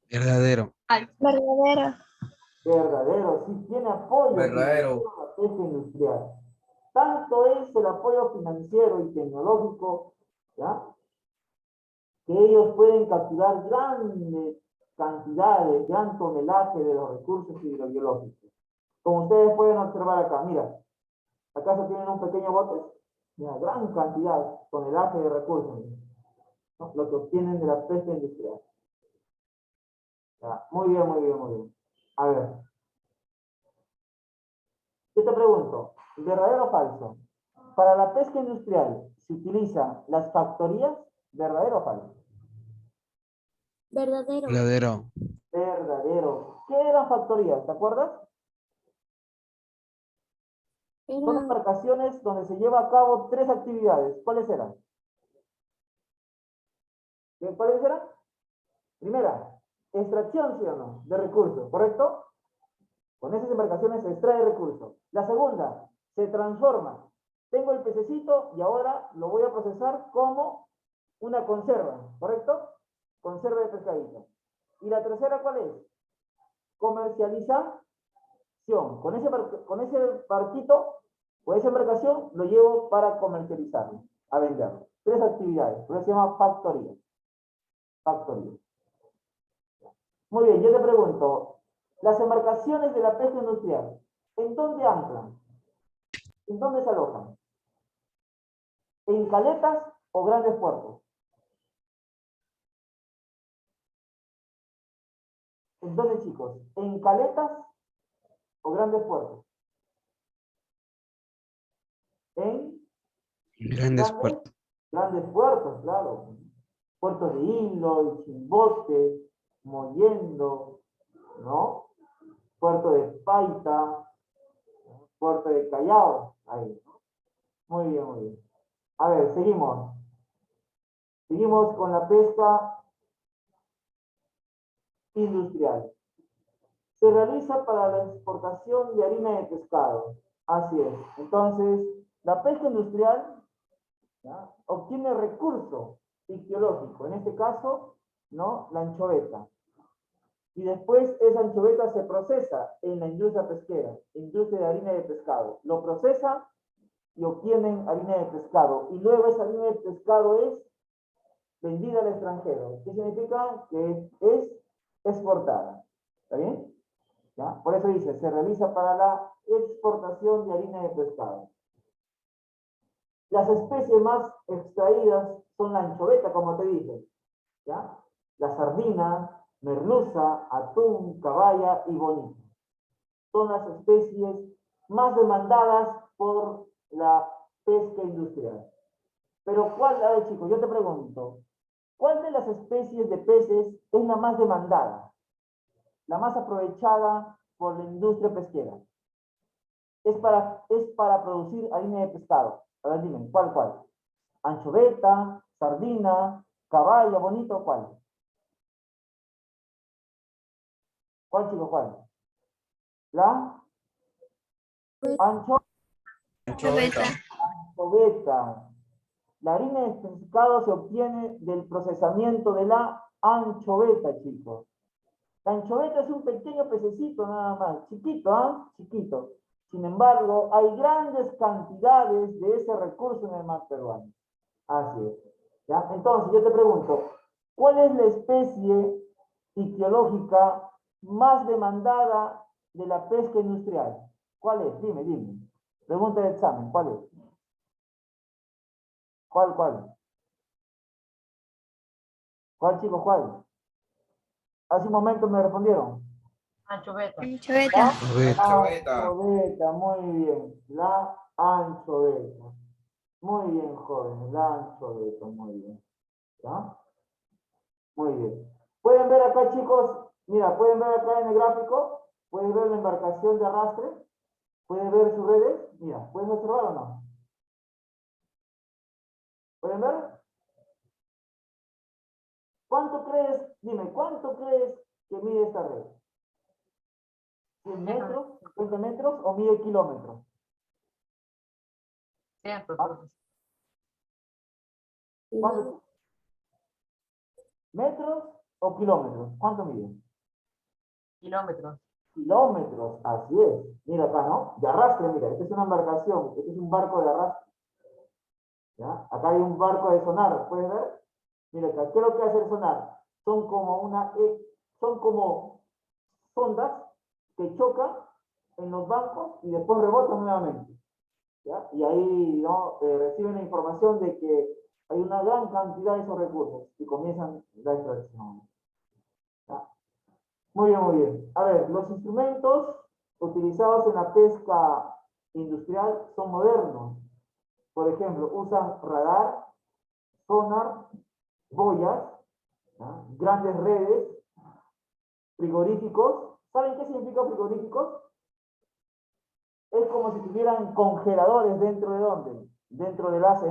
Verdadero. Verdadero. Verdadero, sí tiene apoyo Verdadero. financiero la pesca industrial. Tanto es el apoyo financiero y tecnológico, ¿ya? Que ellos pueden capturar grandes cantidades, gran tonelaje de los recursos hidrobiológicos. Como ustedes pueden observar acá, mira, ¿acaso tienen un pequeño bote? Una gran cantidad, tonelaje de recursos, ¿no? Lo que obtienen de la pesca industrial. ¿Ya? Muy bien, muy bien, muy bien. A ver, yo te pregunto, ¿verdadero o falso? Para la pesca industrial, ¿se utilizan las factorías? ¿Verdadero o falso? Verdadero. Verdadero. Verdadero. ¿Qué eran factorías? ¿Te acuerdas? Son Era embarcaciones donde se lleva a cabo tres actividades. ¿Cuáles eran? ¿Cuáles eran? Primera, extracción, ¿sí o no? De recursos, ¿correcto? Con esas embarcaciones se extrae recursos. La segunda, se transforma. Tengo el pececito y ahora lo voy a procesar como una conserva, ¿correcto? Conserva de pescadito. Y la tercera, ¿cuál es? Comercialización. Con ese barquito o esa embarcación lo llevo para comercializarlo, a venderlo. Tres actividades, por eso se llama factoría. Factoría. Muy bien, yo te pregunto, las embarcaciones de la pesca industrial, ¿en dónde anclan? ¿En dónde se alojan? ¿En caletas o grandes puertos? Entonces, chicos, ¿en caletas o grandes puertos? En Grandes grandes, puertos. grandes puertos, claro. Puertos de Hilo, Chimbote, Mollendo, ¿no? Puerto de Paita, Puerto de Callao, ahí, ¿no? Muy bien, muy bien. A ver, seguimos. Seguimos con la pesca industrial. Se realiza para la exportación de harina de pescado. Así es. Entonces, la pesca industrial, ¿ya?, obtiene recurso ictiológico, en este caso, ¿no?, la anchoveta. Y después esa anchoveta se procesa en la industria pesquera, industria de harina de pescado. Lo procesa y obtienen harina de pescado. Y luego esa harina de pescado es vendida al extranjero. ¿Qué significa? Que es exportada. ¿Está bien? ¿Ya? Por eso dice, se realiza para la exportación de harina de pescado. Las especies más extraídas son la anchoveta, como te dije, ¿ya?, la sardina, merluza, atún, caballa y bonito. Son las especies más demandadas por la pesca industrial. Pero ¿cuál, a ver chicos, yo te pregunto, ¿cuál de las especies de peces es la más demandada? La más aprovechada por la industria pesquera. Es para producir harina de pescado. A ver, dime, ¿cuál? Anchoveta, sardina, caballa, bonito, ¿cuál? ¿Cuál, chicos, cuál? La Anchoveta. anchoveta. La harina de pescado se obtiene del procesamiento de la anchoveta, chicos. La anchoveta es un pequeño pececito nada más, chiquito, ¿ah? Chiquito. Sin embargo, hay grandes cantidades de ese recurso en el mar peruano. Así es. ¿Ya? Entonces, yo te pregunto, ¿cuál es la especie ictiológica más demandada de la pesca industrial? ¿Cuál es? Dime. Pregunta de examen, ¿cuál es? ¿Cuál? ¿Cuál, chicos, cuál? Hace un momento me respondieron. Anchoveta. Anchoveta. Anchoveta, muy bien. La anchoveta. Muy bien, jóvenes. La anchoveta, muy bien. ¿Ya? Muy bien. ¿Pueden ver acá, chicos? Mira, ¿pueden ver acá en el gráfico? ¿Pueden ver la embarcación de arrastre? ¿Pueden ver sus redes? Mira, ¿pueden observar o no? ¿Pueden ver? ¿Cuánto crees? Dime, ¿cuánto crees que mide esta red? ¿100 metros? ¿50 metros o mide kilómetros? 100, ¿Ah? profesor. ¿Cuántos? ¿Metros o kilómetros? ¿Cuánto mide? Kilómetros. Kilómetros, así es. Mira acá, ¿no? De arrastre, mira, esta es una embarcación, este es un barco de arrastre. ¿Ya? Acá hay un barco de sonar, ¿puedes ver? Mira acá, ¿qué es lo que hace el sonar? Son como sondas que chocan en los bancos y después rebotan nuevamente. ¿Ya? Y ahí, ¿no?, reciben la información de que hay una gran cantidad de esos recursos y comienzan la extracción. ¿Ya? Muy bien, muy bien. A ver, los instrumentos utilizados en la pesca industrial son modernos. Por ejemplo, usan radar, sonar, boyas, ¿ya?, grandes redes, frigoríficos. ¿Saben qué significa frigoríficos? Es como si tuvieran congeladores dentro de ¿dónde? Dentro de las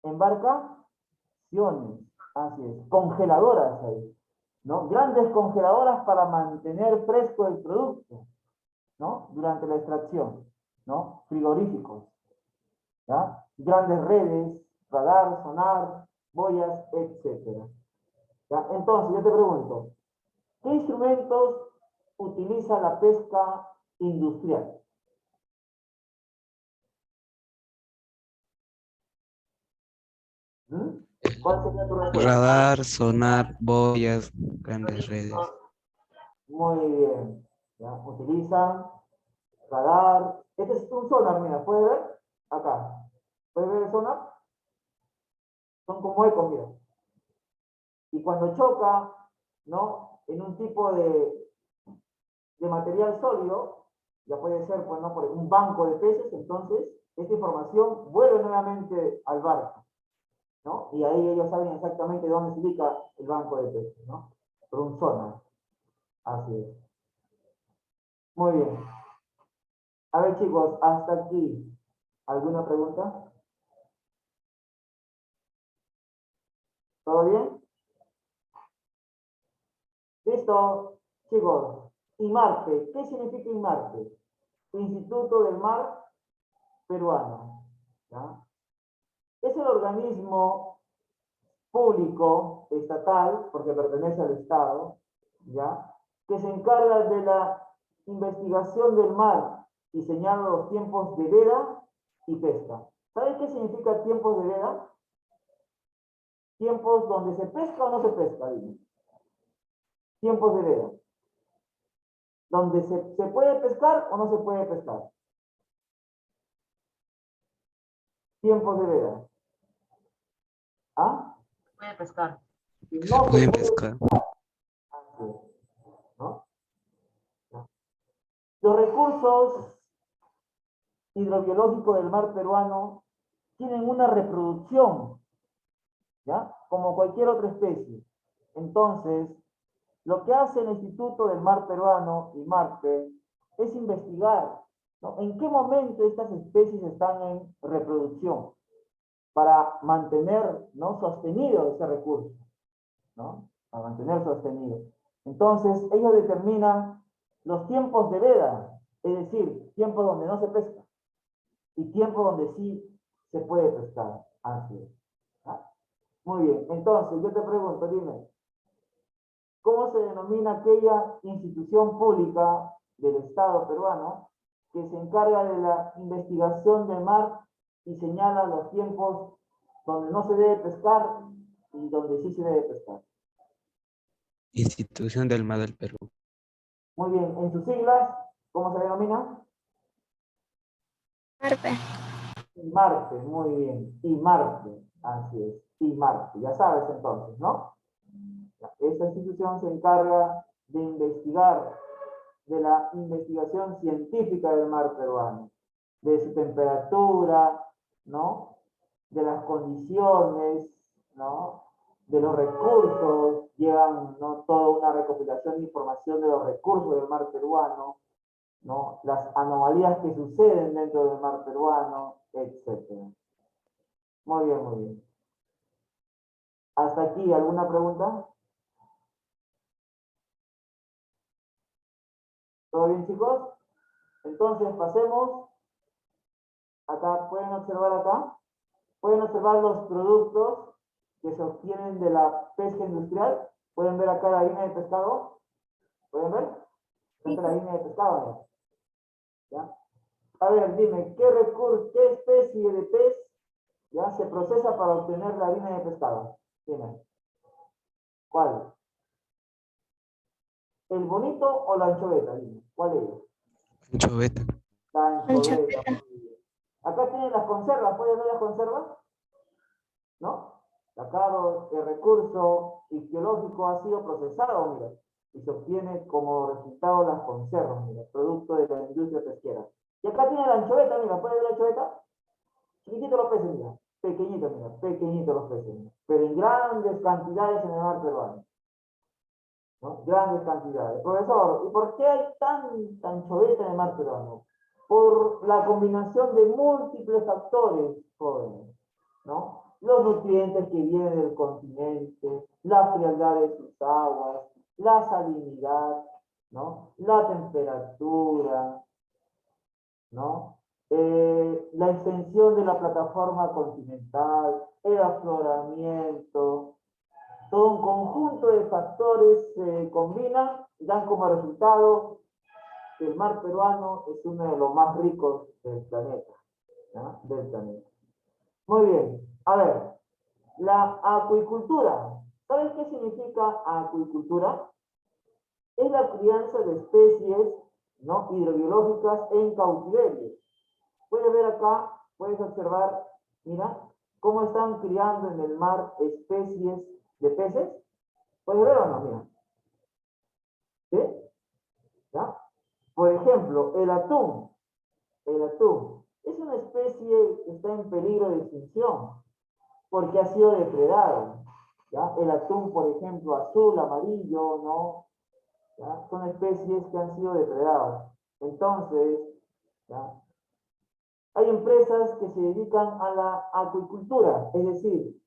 embarcaciones. Así es, congeladoras ahí, ¿no? Grandes congeladoras para mantener fresco el producto, ¿no?, durante la extracción, ¿no? Frigoríficos, ¿ya? Grandes redes, radar, sonar, boyas, etcétera. ¿Ya? Entonces, yo te pregunto, ¿qué instrumentos utiliza la pesca industrial? ¿Mm? ¿Cuál sería tu respuesta? Radar, sonar, boyas, grandes redes. Muy bien. ¿Ya? Utilizan radar. Este es un sonar, mira, ¿puedes ver? Acá. ¿Puedes ver el sonar? Son como ecos, mira. Y cuando choca, ¿no?, en un tipo de material sólido, ya puede ser, pues, ¿no?, por un banco de peces, entonces esta información vuelve nuevamente al barco, ¿no? Y ahí ellos saben exactamente dónde se ubica el banco de peces, ¿no? Por un sonar. Así es. Muy bien. A ver, chicos, hasta aquí. ¿Alguna pregunta? ¿Todo bien? Listo, chicos. IMARPE, ¿qué significa IMARPE? Instituto del Mar Peruano. ¿Ya? Es el organismo público, estatal, porque pertenece al Estado, ¿ya? Que se encarga de la investigación del mar y señala los tiempos de veda y pesca. ¿Sabes qué significa tiempos de veda? Tiempos donde se pesca o no se pesca, dime. Tiempos de veda. Donde se puede pescar o no se puede pescar. Tiempos de veda. ¿Ah? Puede pescar. Y Se no se pueden puede pescar. Así es, ¿no? Los recursos hidrobiológicos del mar peruano tienen una reproducción, ¿ya? Como cualquier otra especie. Entonces, lo que hace el Instituto del Mar Peruano, IMARPE, es investigar, ¿no? En qué momento estas especies están en reproducción para mantener, ¿no?, sostenido ese recurso, ¿no? Para mantener sostenido. Entonces, ellos determinan los tiempos de veda, es decir, tiempos donde no se pesca y tiempos donde sí se puede pescar. Así es. ¿Ah? Muy bien, entonces yo te pregunto, dime, ¿cómo se denomina aquella institución pública del Estado peruano que se encarga de la investigación del mar y señala los tiempos donde no se debe pescar y donde sí se debe pescar? Institución del Mar del Perú. Muy bien, en sus siglas, ¿cómo se denomina? IMARPE. IMARPE, muy bien, IMARPE, así es, IMARPE, ya sabes entonces, ¿no? Esta institución se encarga de investigar, de la investigación científica del mar peruano, de su temperatura, ¿no? De las condiciones, ¿no? De los recursos, llevan, ¿no?, toda una recopilación de información de los recursos del mar peruano, ¿no? Las anomalías que suceden dentro del mar peruano, etc. Muy bien, muy bien. ¿Hasta aquí alguna pregunta? ¿Todo bien, chicos? Entonces pasemos. Acá, ¿pueden observar acá? Pueden observar los productos que se obtienen de la pesca industrial. ¿Pueden ver acá la harina de pescado? ¿Pueden ver? Esta es la harina de pescado, ¿ya? A ver, dime, ¿qué recurso, qué especie de pez ya se procesa para obtener la harina de pescado? Dime. ¿Cuál? ¿El bonito o la anchoveta? Dime. ¿Cuál es? Anchoveta. La anchoveta. Anchoveta. Acá tienen las conservas. ¿Pueden ver las conservas? ¿No? Acá el recurso ictiológico ha sido procesado, mira, y se obtiene como resultado las conservas, mira, producto de la industria pesquera. Y acá tiene la anchoveta, mira, ¿puede ver la anchoveta? Chiquititos los peces, mira, pequeñitos los peces, mira, pero en grandes cantidades en el mar peruano, ¿no? Grandes cantidades. Profesor, ¿y por qué hay tanta anchoveta en el mar peruano? Por la combinación de múltiples factores, jóvenes, ¿no? Los nutrientes que vienen del continente, la frialdad de sus aguas, la salinidad, ¿no? La temperatura, ¿no? La extensión de la plataforma continental, el afloramiento, todo un conjunto de factores se combinan y dan como resultado que el mar peruano es uno de los más ricos del planeta, ¿no? Del planeta. Muy bien, a ver, la acuicultura. ¿Sabes qué significa acuicultura? Es la crianza de especies, ¿no?, hidrobiológicas en cautiverio. Puedes ver acá, puedes observar, mira, cómo están criando en el mar especies de peces. ¿Puedes ver o no? Mira. ¿Sí? ¿Ya? Por ejemplo, el atún. El atún es una especie que está en peligro de extinción porque ha sido depredado. ¿Ya? El atún, por ejemplo, azul, amarillo, ¿no? ¿Ya? Son especies que han sido depredadas. Entonces, ¿ya?, Hay empresas que se dedican a la acuicultura, es decir,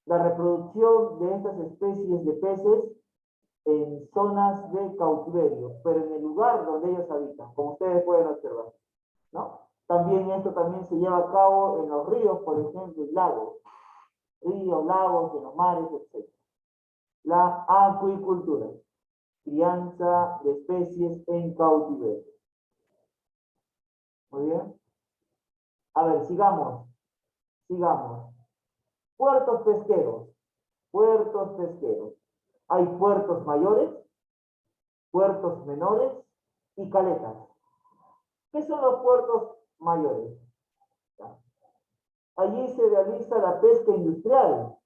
la reproducción de estas especies de peces en zonas de cautiverio, pero en el lugar donde ellos habitan, como ustedes pueden observar, ¿no? También esto también se lleva a cabo en los ríos, por ejemplo, y lagos, lagos, en los mares, etc. La acuicultura, crianza de especies en cautiverio. Muy bien. A ver, sigamos. Puertos pesqueros. Hay puertos mayores, puertos menores y caletas. ¿Qué son los puertos mayores? Allí se realiza la pesca industrial,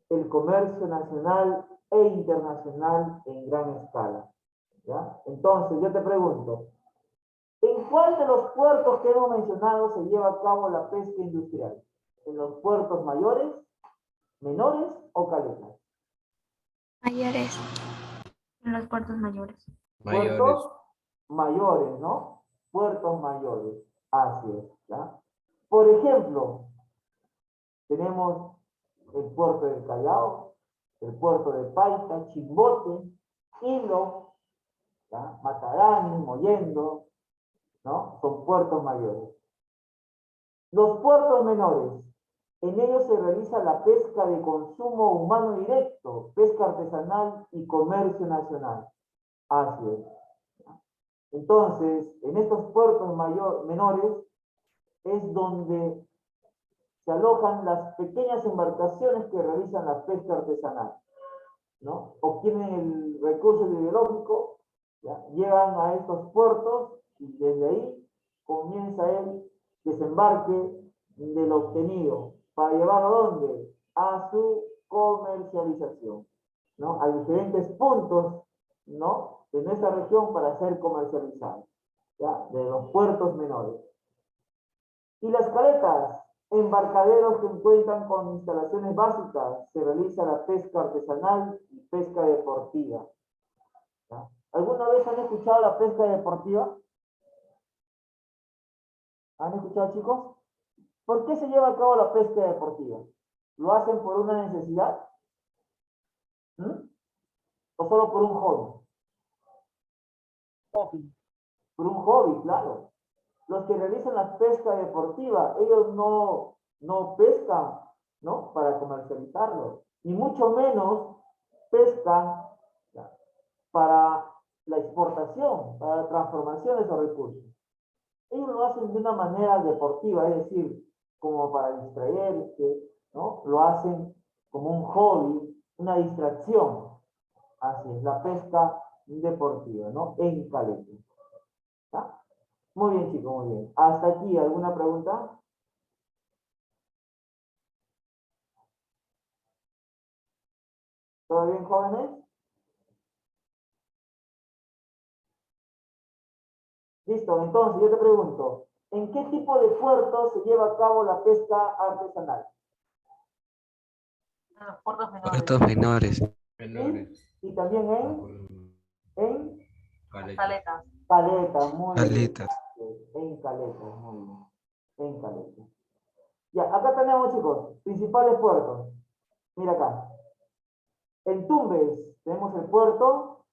el comercio nacional e internacional en gran escala. ¿Ya? Entonces, yo te pregunto, ¿en cuál de los puertos que hemos mencionado se lleva a cabo la pesca industrial? ¿En los puertos mayores, menores o caletas? Mayores. En los puertos mayores. Mayores. Puertos mayores, ¿no? Puertos mayores. Así es, ¿ya? Por ejemplo, tenemos el puerto del Callao, el puerto de Paita, Chimbote, Hilo, ¿ya? Matarani, Mollendo, ¿no? Son puertos mayores. Los puertos menores, en ellos se realiza la pesca de consumo humano directo, pesca artesanal y comercio nacional. Así es. Entonces, en estos puertos menores es donde se alojan las pequeñas embarcaciones que realizan la pesca artesanal, ¿no? Obtienen el recurso biológico, ¿ya? Llegan a estos puertos y desde ahí comienza el desembarque del obtenido para llevarlo ¿a dónde? A su comercialización, ¿no? A diferentes puntos, ¿no? De nuestra región para ser comercializado, ¿ya? De los puertos menores. Y las caletas, embarcaderos que cuentan con instalaciones básicas, se realiza la pesca artesanal y pesca deportiva. ¿Ya? ¿Alguna vez han escuchado la pesca deportiva? ¿Han escuchado, chicos? ¿Por qué se lleva a cabo la pesca deportiva? ¿Lo hacen por una necesidad? ¿Mm? ¿O solo por un hobby? Por un hobby, claro. Los que realizan la pesca deportiva, ellos no pescan, ¿no? Para comercializarlo, ni mucho menos pescan, ¿ya? Para la exportación, para la transformación de esos recursos. Ellos lo hacen de una manera deportiva, es decir, como para distraerse, ¿no? Lo hacen como un hobby, una distracción. Así es, la pesca deportiva, ¿no? En caleta. ¿Ya? Muy bien, chicos, muy bien. Hasta aquí, ¿alguna pregunta? ¿Todo bien, jóvenes? Listo, entonces yo te pregunto, ¿en qué tipo de puertos se lleva a cabo la pesca artesanal? En los puertos menores. Puertos menores. Menores. Y también en Caletas. caletas, muy bien. Caletas. En caletas, muy bien. En caletas. Ya, acá tenemos, chicos, principales puertos. Mira acá. En Tumbes tenemos el puerto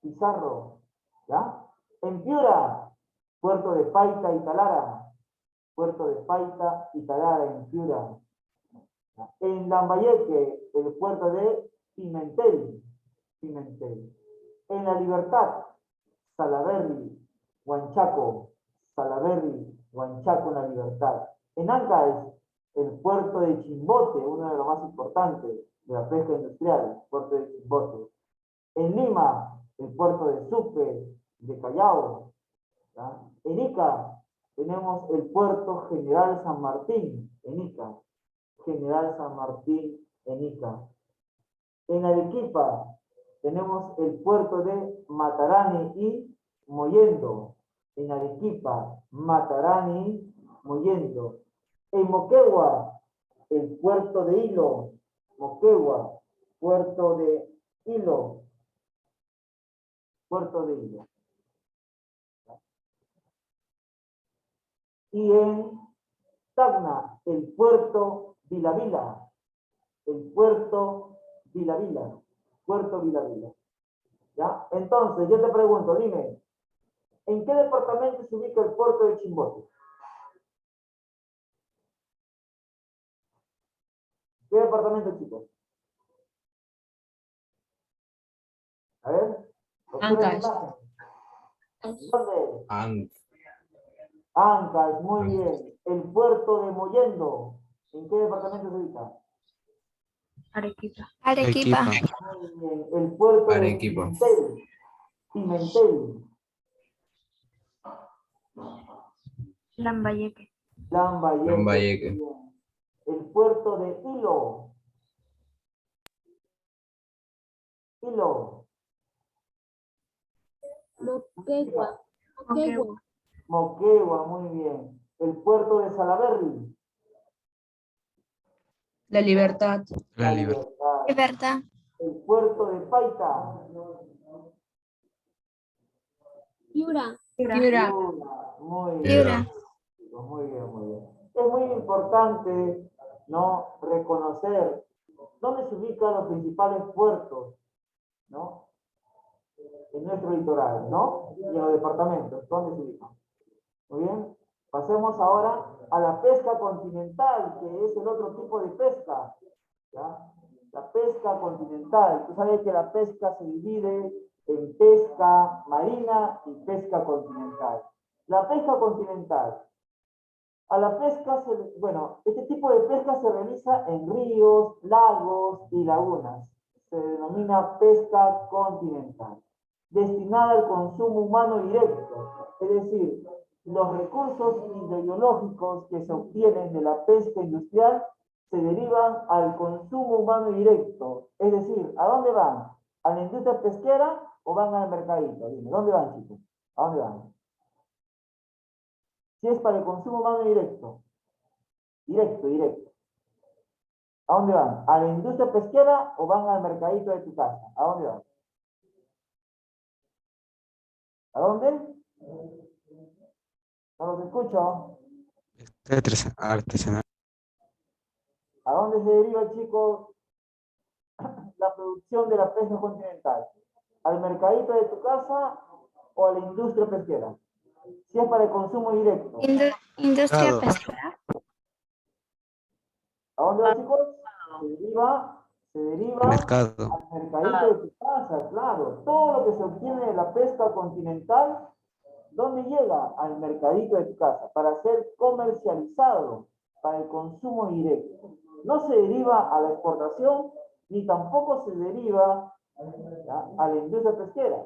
Pizarro, ¿ya? En Piura, puerto de Paita y Talara. Puerto de Paita y Talara en Piura. En Lambayeque, el puerto de Pimentel. En La Libertad, Salaberry, Huanchaco. Salaberry, Huanchaco en La Libertad. En Ancash, el puerto de Chimbote, uno de los más importantes de la pesca industrial, puerto de Chimbote. En Lima, el puerto de Supe, de Callao. ¿Ya? En Ica, tenemos el puerto General San Martín, en Ica. General San Martín, en Ica. En Arequipa, tenemos el puerto de Matarani y Mollendo. En Arequipa, Matarani, Mollendo. En Moquegua, el puerto de Hilo. Moquegua, puerto de Hilo. Puerto de Hilo. Y en Tacna, el puerto Vila Vila. El puerto Vila Vila. Puerto Vila Vila. ¿Ya? Entonces, yo te pregunto, dime, ¿en qué departamento se ubica el puerto de Chimbote? ¿Qué departamento, chicos? A ver. Ancash. ¿Dónde? Ancash. Ancash, muy bien. El puerto de Mollendo, ¿en qué departamento se ubica? Arequipa. Arequipa. Muy bien. El puerto de Arequipa. Pimentel. Pimentel. Lambayeque. Lambayeque. Lambayeque. Muy bien. El puerto de Hilo. Hilo. Moquegua. Moquegua. Moquegua, muy bien. El puerto de Salaberry. La Libertad. La Libertad. Libertad. Es verdad. El puerto de Paita. Piura. Piura. Muy bien. Piura. Muy bien, muy bien. Es muy importante, ¿no?, reconocer dónde se ubican los principales puertos, ¿no?, en nuestro litoral, ¿no?, y en los departamentos, ¿dónde se ubican? Muy bien. Pasemos ahora a la pesca continental, que es el otro tipo de pesca, ¿ya? La pesca continental. Tú sabes que la pesca se divide en pesca marina y pesca continental. La pesca continental. A la pesca, bueno, este tipo de pesca se realiza en ríos, lagos y lagunas. Se denomina pesca continental, destinada al consumo humano directo. Es decir, los recursos hidrobiológicos que se obtienen de la pesca industrial se derivan al consumo humano directo. Es decir, ¿a dónde van? ¿A la industria pesquera o van al mercadito? Dime, ¿dónde van, chicos? ¿A dónde van? Si es para el consumo humano directo, directo. ¿A dónde van? ¿A la industria pesquera o van al mercadito de tu casa? ¿A dónde van? ¿A dónde? No los escucho. Artesanal. ¿A dónde se deriva, chicos, la producción de la pesca continental? ¿Al mercadito de tu casa o a la industria pesquera? Si es para el consumo directo. Industria Claro. pesquera. ¿A dónde va, chicos? Se deriva Mercado. al mercadito de tu casa, claro. Todo lo que se obtiene de la pesca continental, ¿dónde llega? Al mercadito de tu casa, para ser comercializado, para el consumo directo. No se deriva a la exportación, ni tampoco se deriva, ¿ya?, a la industria pesquera.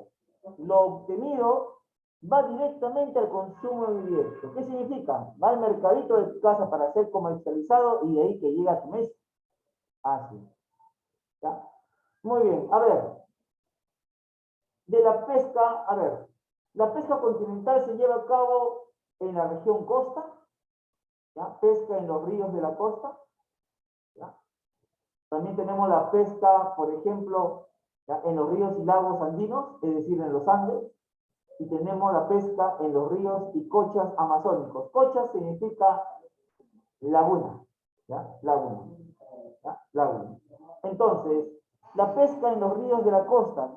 Lo obtenido va directamente al consumo directo. ¿Qué significa? Va al mercadito de tu casa para ser comercializado y de ahí que llega a tu mesa. Así. ¿Ya? Muy bien, a ver. De la pesca, a ver. La pesca continental se lleva a cabo en la región costa, ¿ya? Pesca en los ríos de la costa, ¿ya? También tenemos la pesca, por ejemplo, ¿ya?, en los ríos y lagos andinos, es decir, en los Andes, y tenemos la pesca en los ríos y cochas amazónicos. Cochas significa laguna, ¿ya? Laguna, ¿ya? Laguna. Entonces, la pesca en los ríos de la costa.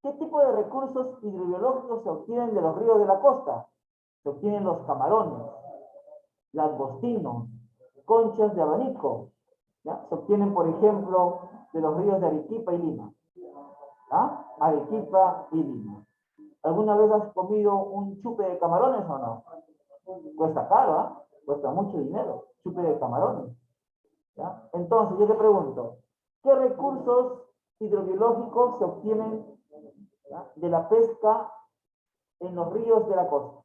¿Qué tipo de recursos hidrobiológicos se obtienen de los ríos de la costa? Se obtienen los camarones, langostinos, conchas de abanico, ¿ya? Se obtienen, por ejemplo, de los ríos de Arequipa y Lima. ¿Ah? Arequipa y Lima. ¿Alguna vez has comido un chupe de camarones o no? Cuesta caro, ¿ah? Cuesta mucho dinero, chupe de camarones, ¿ya? Entonces, yo te pregunto, ¿qué recursos hidrobiológicos se obtienen, ¿ya?, de la pesca en los ríos de la costa?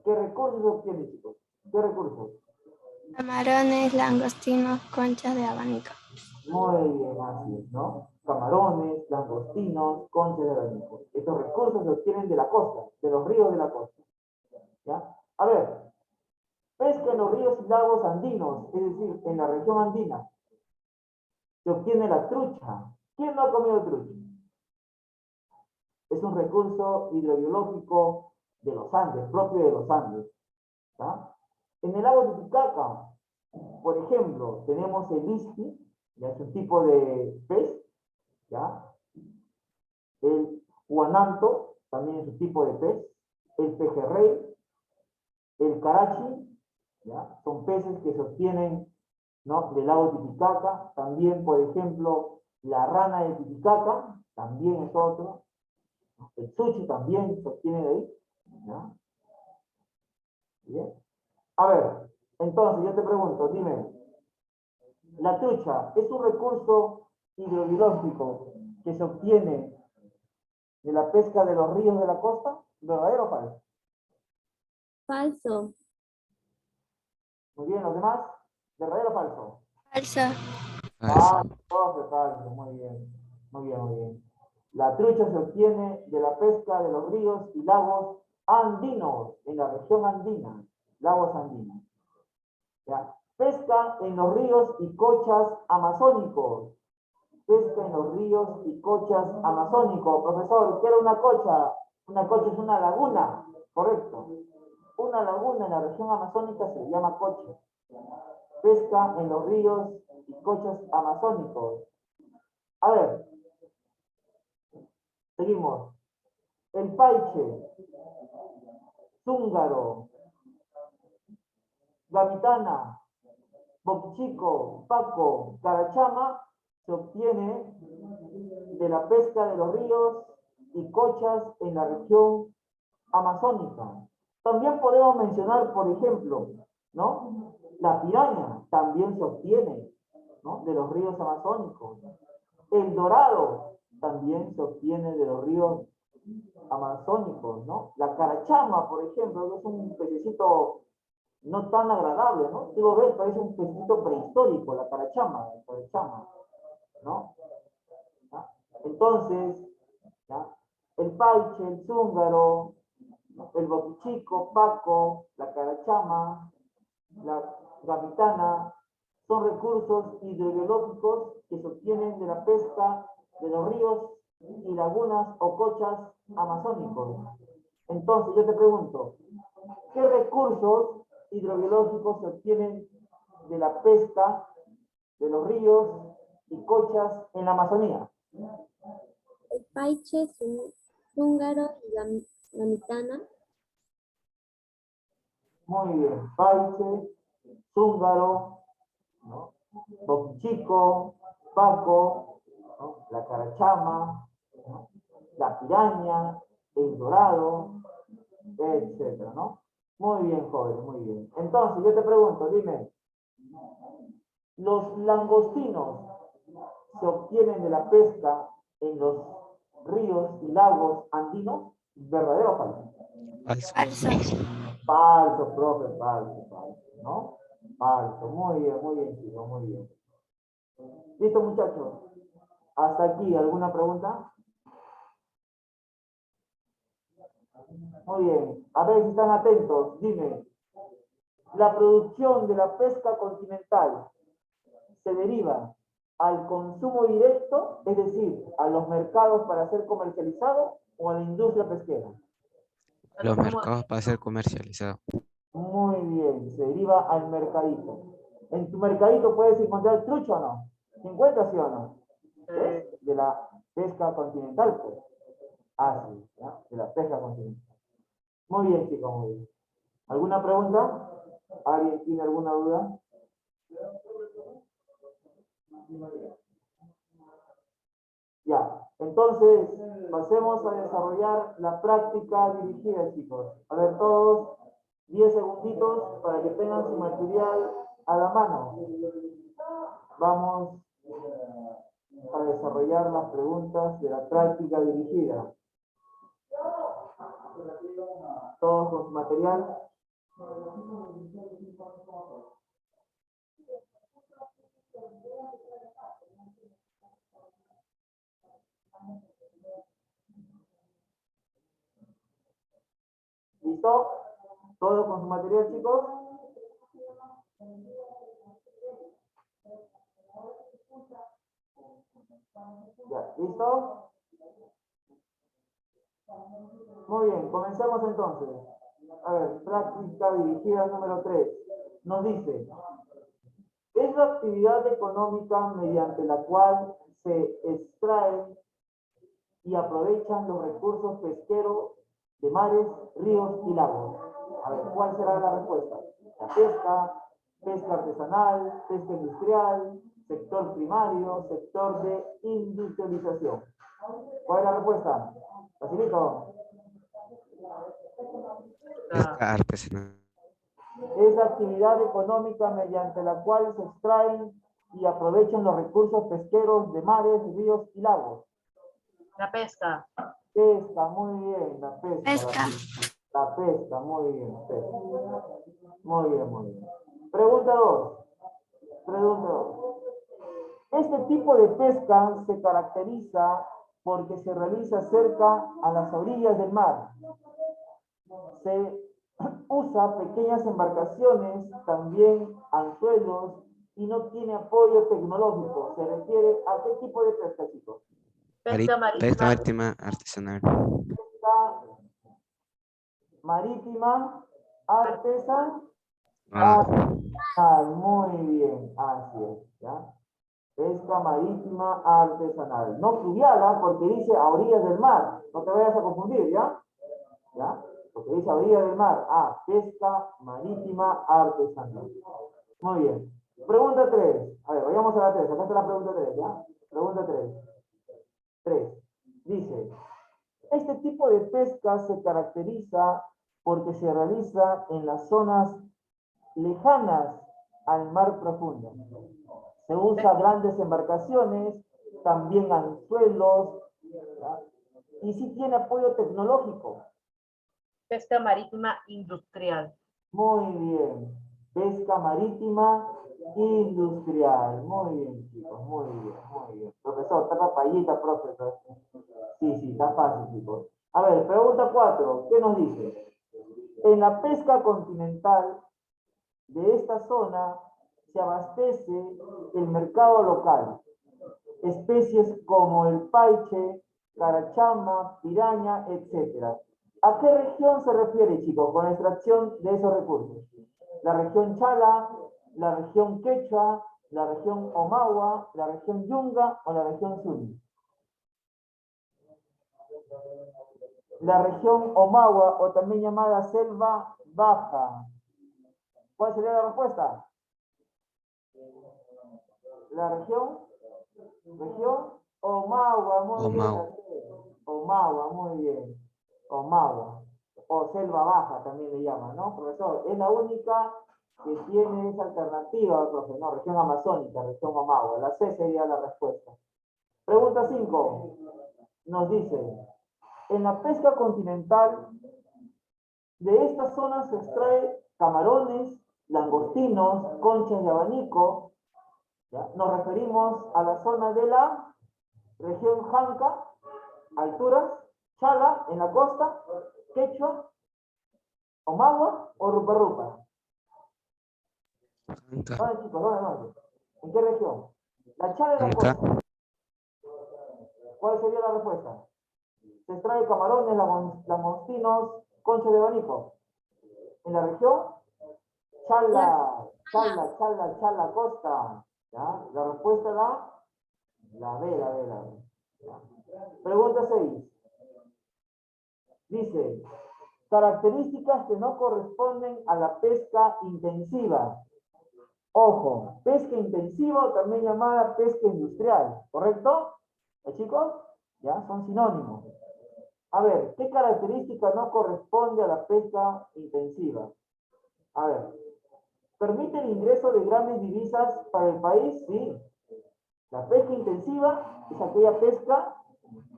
¿Qué recursos se obtienen, chicos? ¿Qué recursos? Camarones, langostinos, conchas de abanico. Muy bien, así es, ¿no? Camarones, langostinos, conchas de abanico. Estos recursos se obtienen de la costa, de los ríos de la costa, ¿ya? A ver, pesca en los ríos y lagos andinos, es decir, en la región andina, se obtiene la trucha. ¿Quién no ha comido trucha? Es un recurso hidrobiológico de los Andes, propio de los Andes. ¿Ya? En el lago Titicaca, por ejemplo, tenemos el isqui, ya es un tipo de pez, ¿ya? El guananto, también es un tipo de pez, el pejerrey, el carachi, ¿ya? Son peces que se obtienen, ¿no?, del lago Titicaca. También, por ejemplo, la rana de Titicaca, también es otro. El sushi también se obtiene de ahí, ¿ya? Bien. A ver, entonces yo te pregunto, dime, ¿la trucha es un recurso hidrobiológico que se obtiene de la pesca de los ríos de la costa? ¿Verdadero o falso? Falso. Muy bien, ¿los demás? ¿Verdadero o falso? Falso. Falso. Profe, falso, muy bien. Muy bien, muy bien. La trucha se obtiene de la pesca de los ríos y lagos andinos, en la región andina, lagos andinos. ¿Ya? Pesca en los ríos y cochas amazónicos. Pesca en los ríos y cochas amazónicos. Profesor, ¿qué era una cocha? Una cocha es una laguna, correcto. Una laguna en la región amazónica se llama cocha. Pesca en los ríos y cochas amazónicos. A ver, seguimos. El paiche, zúngaro, gamitana, boquichico, paco, carachama, se obtiene de la pesca de los ríos y cochas en la región amazónica. También podemos mencionar, por ejemplo, ¿no?, la piraña también se obtiene, ¿no?, de los ríos amazónicos. El dorado también se obtiene de los ríos amazónicos, ¿no? La carachama, por ejemplo, que es un pececito no tan agradable, ¿no? Tú lo ves, parece un pececito prehistórico, la carachama, ¿no? ¿Ya? Entonces, ¿ya?, el paiche, el zúngaro, ¿no?, el boquichico, paco, la carachama, la gamitana, son recursos hidrobiológicos que se obtienen de la pesca de los ríos y lagunas o cochas amazónicos. Entonces, yo te pregunto, ¿qué recursos hidrobiológicos se obtienen de la pesca de los ríos y cochas en la Amazonía? El paiche, zúngaro y gamitana. Muy bien, paiche, zúngaro, ¿no?, boquichico, paco, ¿no?, la carachama, ¿no?, la piraña, el dorado, etcétera, ¿no? Muy bien, joven, muy bien. Entonces, yo te pregunto, dime, ¿los langostinos se obtienen de la pesca en los ríos y lagos andinos? ¿Verdadero o falso? Falso. Falso. Falso, profe, falso, ¿no? Falso, muy bien, chicos, muy bien. ¿Listo, muchachos? ¿Hasta aquí alguna pregunta? Muy bien. A ver si están atentos. Dime, ¿la producción de la pesca continental se deriva al consumo directo, es decir, a los mercados para ser comercializado, o a la industria pesquera? Los mercados para ser comercializados. Muy bien, se deriva al mercadito. ¿En tu mercadito puedes encontrar trucho o no? ¿Se encuentra, sí o no? ¿Ves? De la pesca continental, pues. Ah, sí, ¿ya? De la pesca continental. Muy bien, chicos, muy bien. ¿Alguna pregunta? ¿Alguien tiene alguna duda? Ya, entonces pasemos a desarrollar la práctica dirigida, chicos. A ver, todos, 10 segunditos para que tengan su material a la mano. Vamos a desarrollar las preguntas de la práctica dirigida. Todos con su material. ¿Listo? ¿Todos con su material, chicos? Ya, ¿listo? Muy bien, comencemos entonces. A ver, práctica dirigida número 3. Nos dice, es la actividad económica mediante la cual se extraen y aprovechan los recursos pesqueros de mares, ríos y lagos. A ver, ¿cuál será la respuesta? La pesca, pesca artesanal, pesca industrial, sector primario, sector de industrialización. ¿Cuál es la respuesta? Facilito. Pesca artesanal. Es la actividad económica mediante la cual se extraen y aprovechan los recursos pesqueros de mares, ríos y lagos. La pesca. Pesca, muy bien, la pesca. Pesca. La pesca, muy bien, pesca. Muy bien, muy bien. Pregunta 2. Pregunta 2. Este tipo de pesca se caracteriza porque se realiza cerca a las orillas del mar. Se usa pequeñas embarcaciones, también anzuelos, y no tiene apoyo tecnológico. ¿Se refiere a qué tipo de pesca, chicos? Pesca Pesca marítima. marítima artesanal. Pesca marítima artesanal. Muy bien, así es, ¿ya? Pesca marítima artesanal. No fluvial, ¿ah? Porque dice a orillas del mar. No te vayas a confundir, ¿ya? ¿Ya? Porque dice a orillas del mar. Ah, pesca marítima artesanal. Muy bien. Pregunta 3. A ver, vayamos a la 3. Acá está la pregunta 3, ¿ya? Pregunta 3. 3. Dice, este tipo de pesca se caracteriza porque se realiza en las zonas lejanas al mar profundo. Se usa grandes embarcaciones, también anzuelos, ¿ya? Y sí tiene apoyo tecnológico. Pesca marítima industrial. Muy bien. Pesca marítima industrial. Muy bien, chicos. Muy bien, muy bien. Profesor, está papayita, profesor. Sí, está fácil, chicos. A ver, pregunta 4. ¿Qué nos dice? En la pesca continental de esta zona se abastece el mercado local. Especies como el paiche, carachama, piraña, etc. ¿A qué región se refiere, chicos, con la extracción de esos recursos? ¿La región Chala, la región Quechua, la región Omagua, la región Yunga o la región Suni? La región Omagua, o también llamada selva baja. ¿Cuál sería la respuesta? La región Omagua, muy bien. Omagua, muy bien. Omagua. O selva baja también le llaman, ¿no, profesor? Es la única que tiene esa alternativa, profe, no, región amazónica, región Omagua. La C sería la respuesta. Pregunta 5. Nos dice, en la pesca continental de esta zona se extrae camarones, langostinos, conchas de abanico. ¿Ya? Nos referimos a la zona de la región Janca, alturas, Chala, en la costa, Quechua, Omagua o Rupa. ¿Dónde, chicos? ¿Dónde? ¿En qué región? La Chala en la costa. ¿Cuál sería la respuesta? Se extrae camarones, langostinos, conchas de abanico. En la región Chala, costa. ¿Ya? La respuesta es la B. ¿Ya? Pregunta 6. Dice, características que no corresponden a la pesca intensiva. Ojo, pesca intensiva, también llamada pesca industrial, ¿correcto? Chicos, ya son sinónimos. A ver, ¿qué característica no corresponde a la pesca intensiva? A ver, ¿permite el ingreso de grandes divisas para el país? Sí. La pesca intensiva es aquella pesca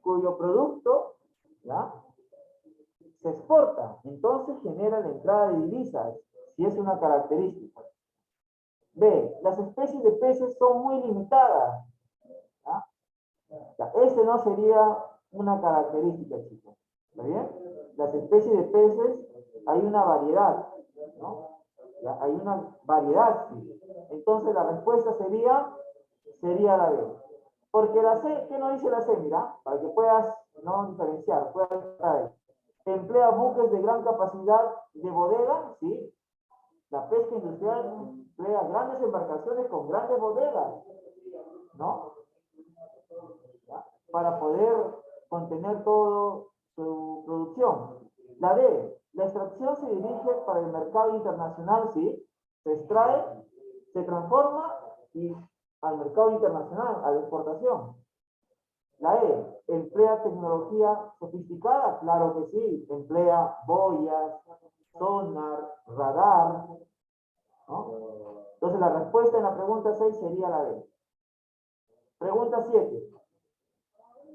cuyo producto, ¿ya?, se exporta, entonces genera la entrada de divisas, si es una característica. B, las especies de peces son muy limitadas. ¿Ya? Ese no sería una característica, chicos. ¿Está bien? Las especies de peces, hay una variedad, ¿no? ¿Ya? Hay una variedad, sí. Entonces la respuesta sería la B. Porque la C, ¿qué nos dice la C? Mira, para que puedas no diferenciar, puede traer. Emplea buques de gran capacidad de bodega, sí. La pesca industrial emplea grandes embarcaciones con grandes bodegas, ¿no? ¿Ya? Para poder contener todo su producción. La D, la extracción se dirige para el mercado internacional, sí. Se extrae, se transforma y al mercado internacional, a la exportación. La E, emplea tecnología sofisticada, claro que sí, emplea boyas, sonar, radar, ¿no? Entonces la respuesta en la pregunta 6 sería la D. Pregunta 7.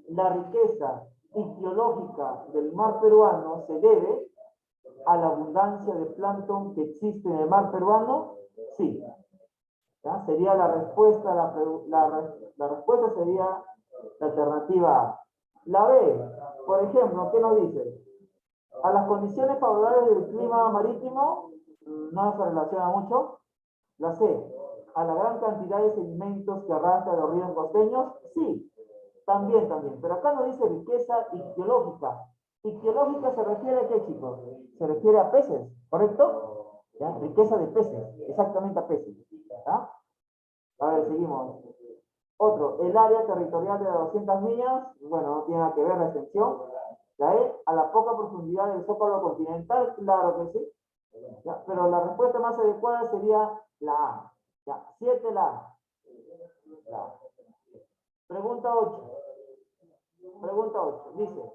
La riqueza ictiológica del mar peruano se debe a la abundancia de plancton que existe en el mar peruano. Sí. ¿Ya? Sería la respuesta, la respuesta sería la alternativa A. La B, por ejemplo, ¿qué nos dice? A las condiciones favorables del clima marítimo no se relaciona mucho. La C, a la gran cantidad de sedimentos que arrastra los ríos costeños, sí, también, pero acá nos dice riqueza ictiológica. Ictiológica se refiere a qué, chicos? Se refiere a peces, ¿correcto? ¿Ya? Riqueza de peces, exactamente a peces. ¿Ya? A ver, seguimos. Otro, el área territorial de las 200 millas, bueno, no tiene nada que ver la extensión. La E, a la poca profundidad del zócalo continental, claro que sí. ¿Ya? Pero la respuesta más adecuada sería la A. ¿Ya? 7 la A. La A. Pregunta 8. Pregunta 8. Dice,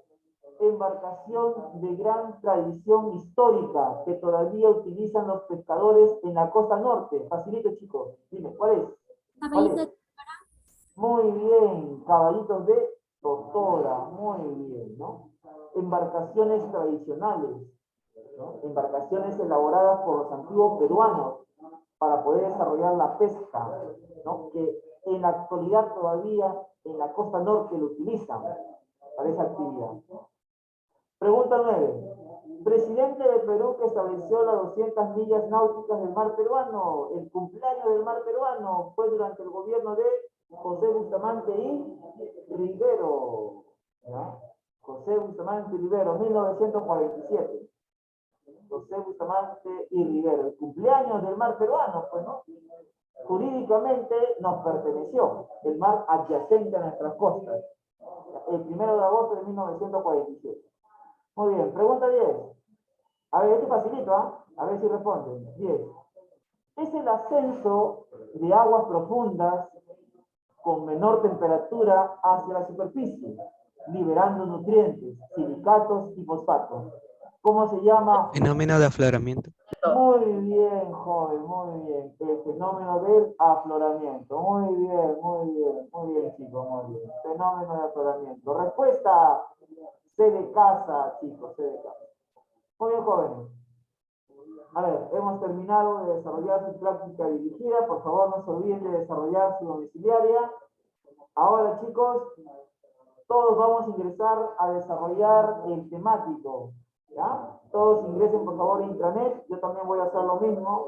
embarcación de gran tradición histórica que todavía utilizan los pescadores en la costa norte. Facilito, chicos. Dime, ¿cuál es? ¿Cuál es? Muy bien, caballitos de Totora, muy bien, ¿no? Embarcaciones tradicionales, ¿no? Embarcaciones elaboradas por los antiguos peruanos para poder desarrollar la pesca, ¿no? Que en la actualidad todavía en la costa norte lo utilizan para esa actividad. Pregunta 9. Presidente de Perú que estableció las 200 millas náuticas del mar peruano. El cumpleaños del mar peruano fue durante el gobierno de José Bustamante y Rivero. ¿Ya? José Bustamante y Rivero, 1947. José Bustamante y Rivero. El cumpleaños del mar peruano, pues, ¿no? Jurídicamente nos perteneció el mar adyacente a nuestras costas. El 1 de agosto de 1947. Muy bien, pregunta 10. A ver, este facilito, ¿ah? A ver si responden. 10. Es el ascenso de aguas profundas con menor temperatura hacia la superficie, liberando nutrientes, silicatos y fosfatos. ¿Cómo se llama? Fenómeno de afloramiento. Muy bien, joven, muy bien. El fenómeno del afloramiento. Muy bien, chicos, muy bien. Fenómeno de afloramiento. Respuesta, C de casa, chicos, C de casa. Muy bien, jóvenes. A ver, hemos terminado de desarrollar su práctica dirigida. Por favor, no se olviden de desarrollar su domiciliaria. Ahora, chicos, todos vamos a ingresar a desarrollar el temático. ¿Ya? Todos ingresen, por favor, a intranet. Yo también voy a hacer lo mismo.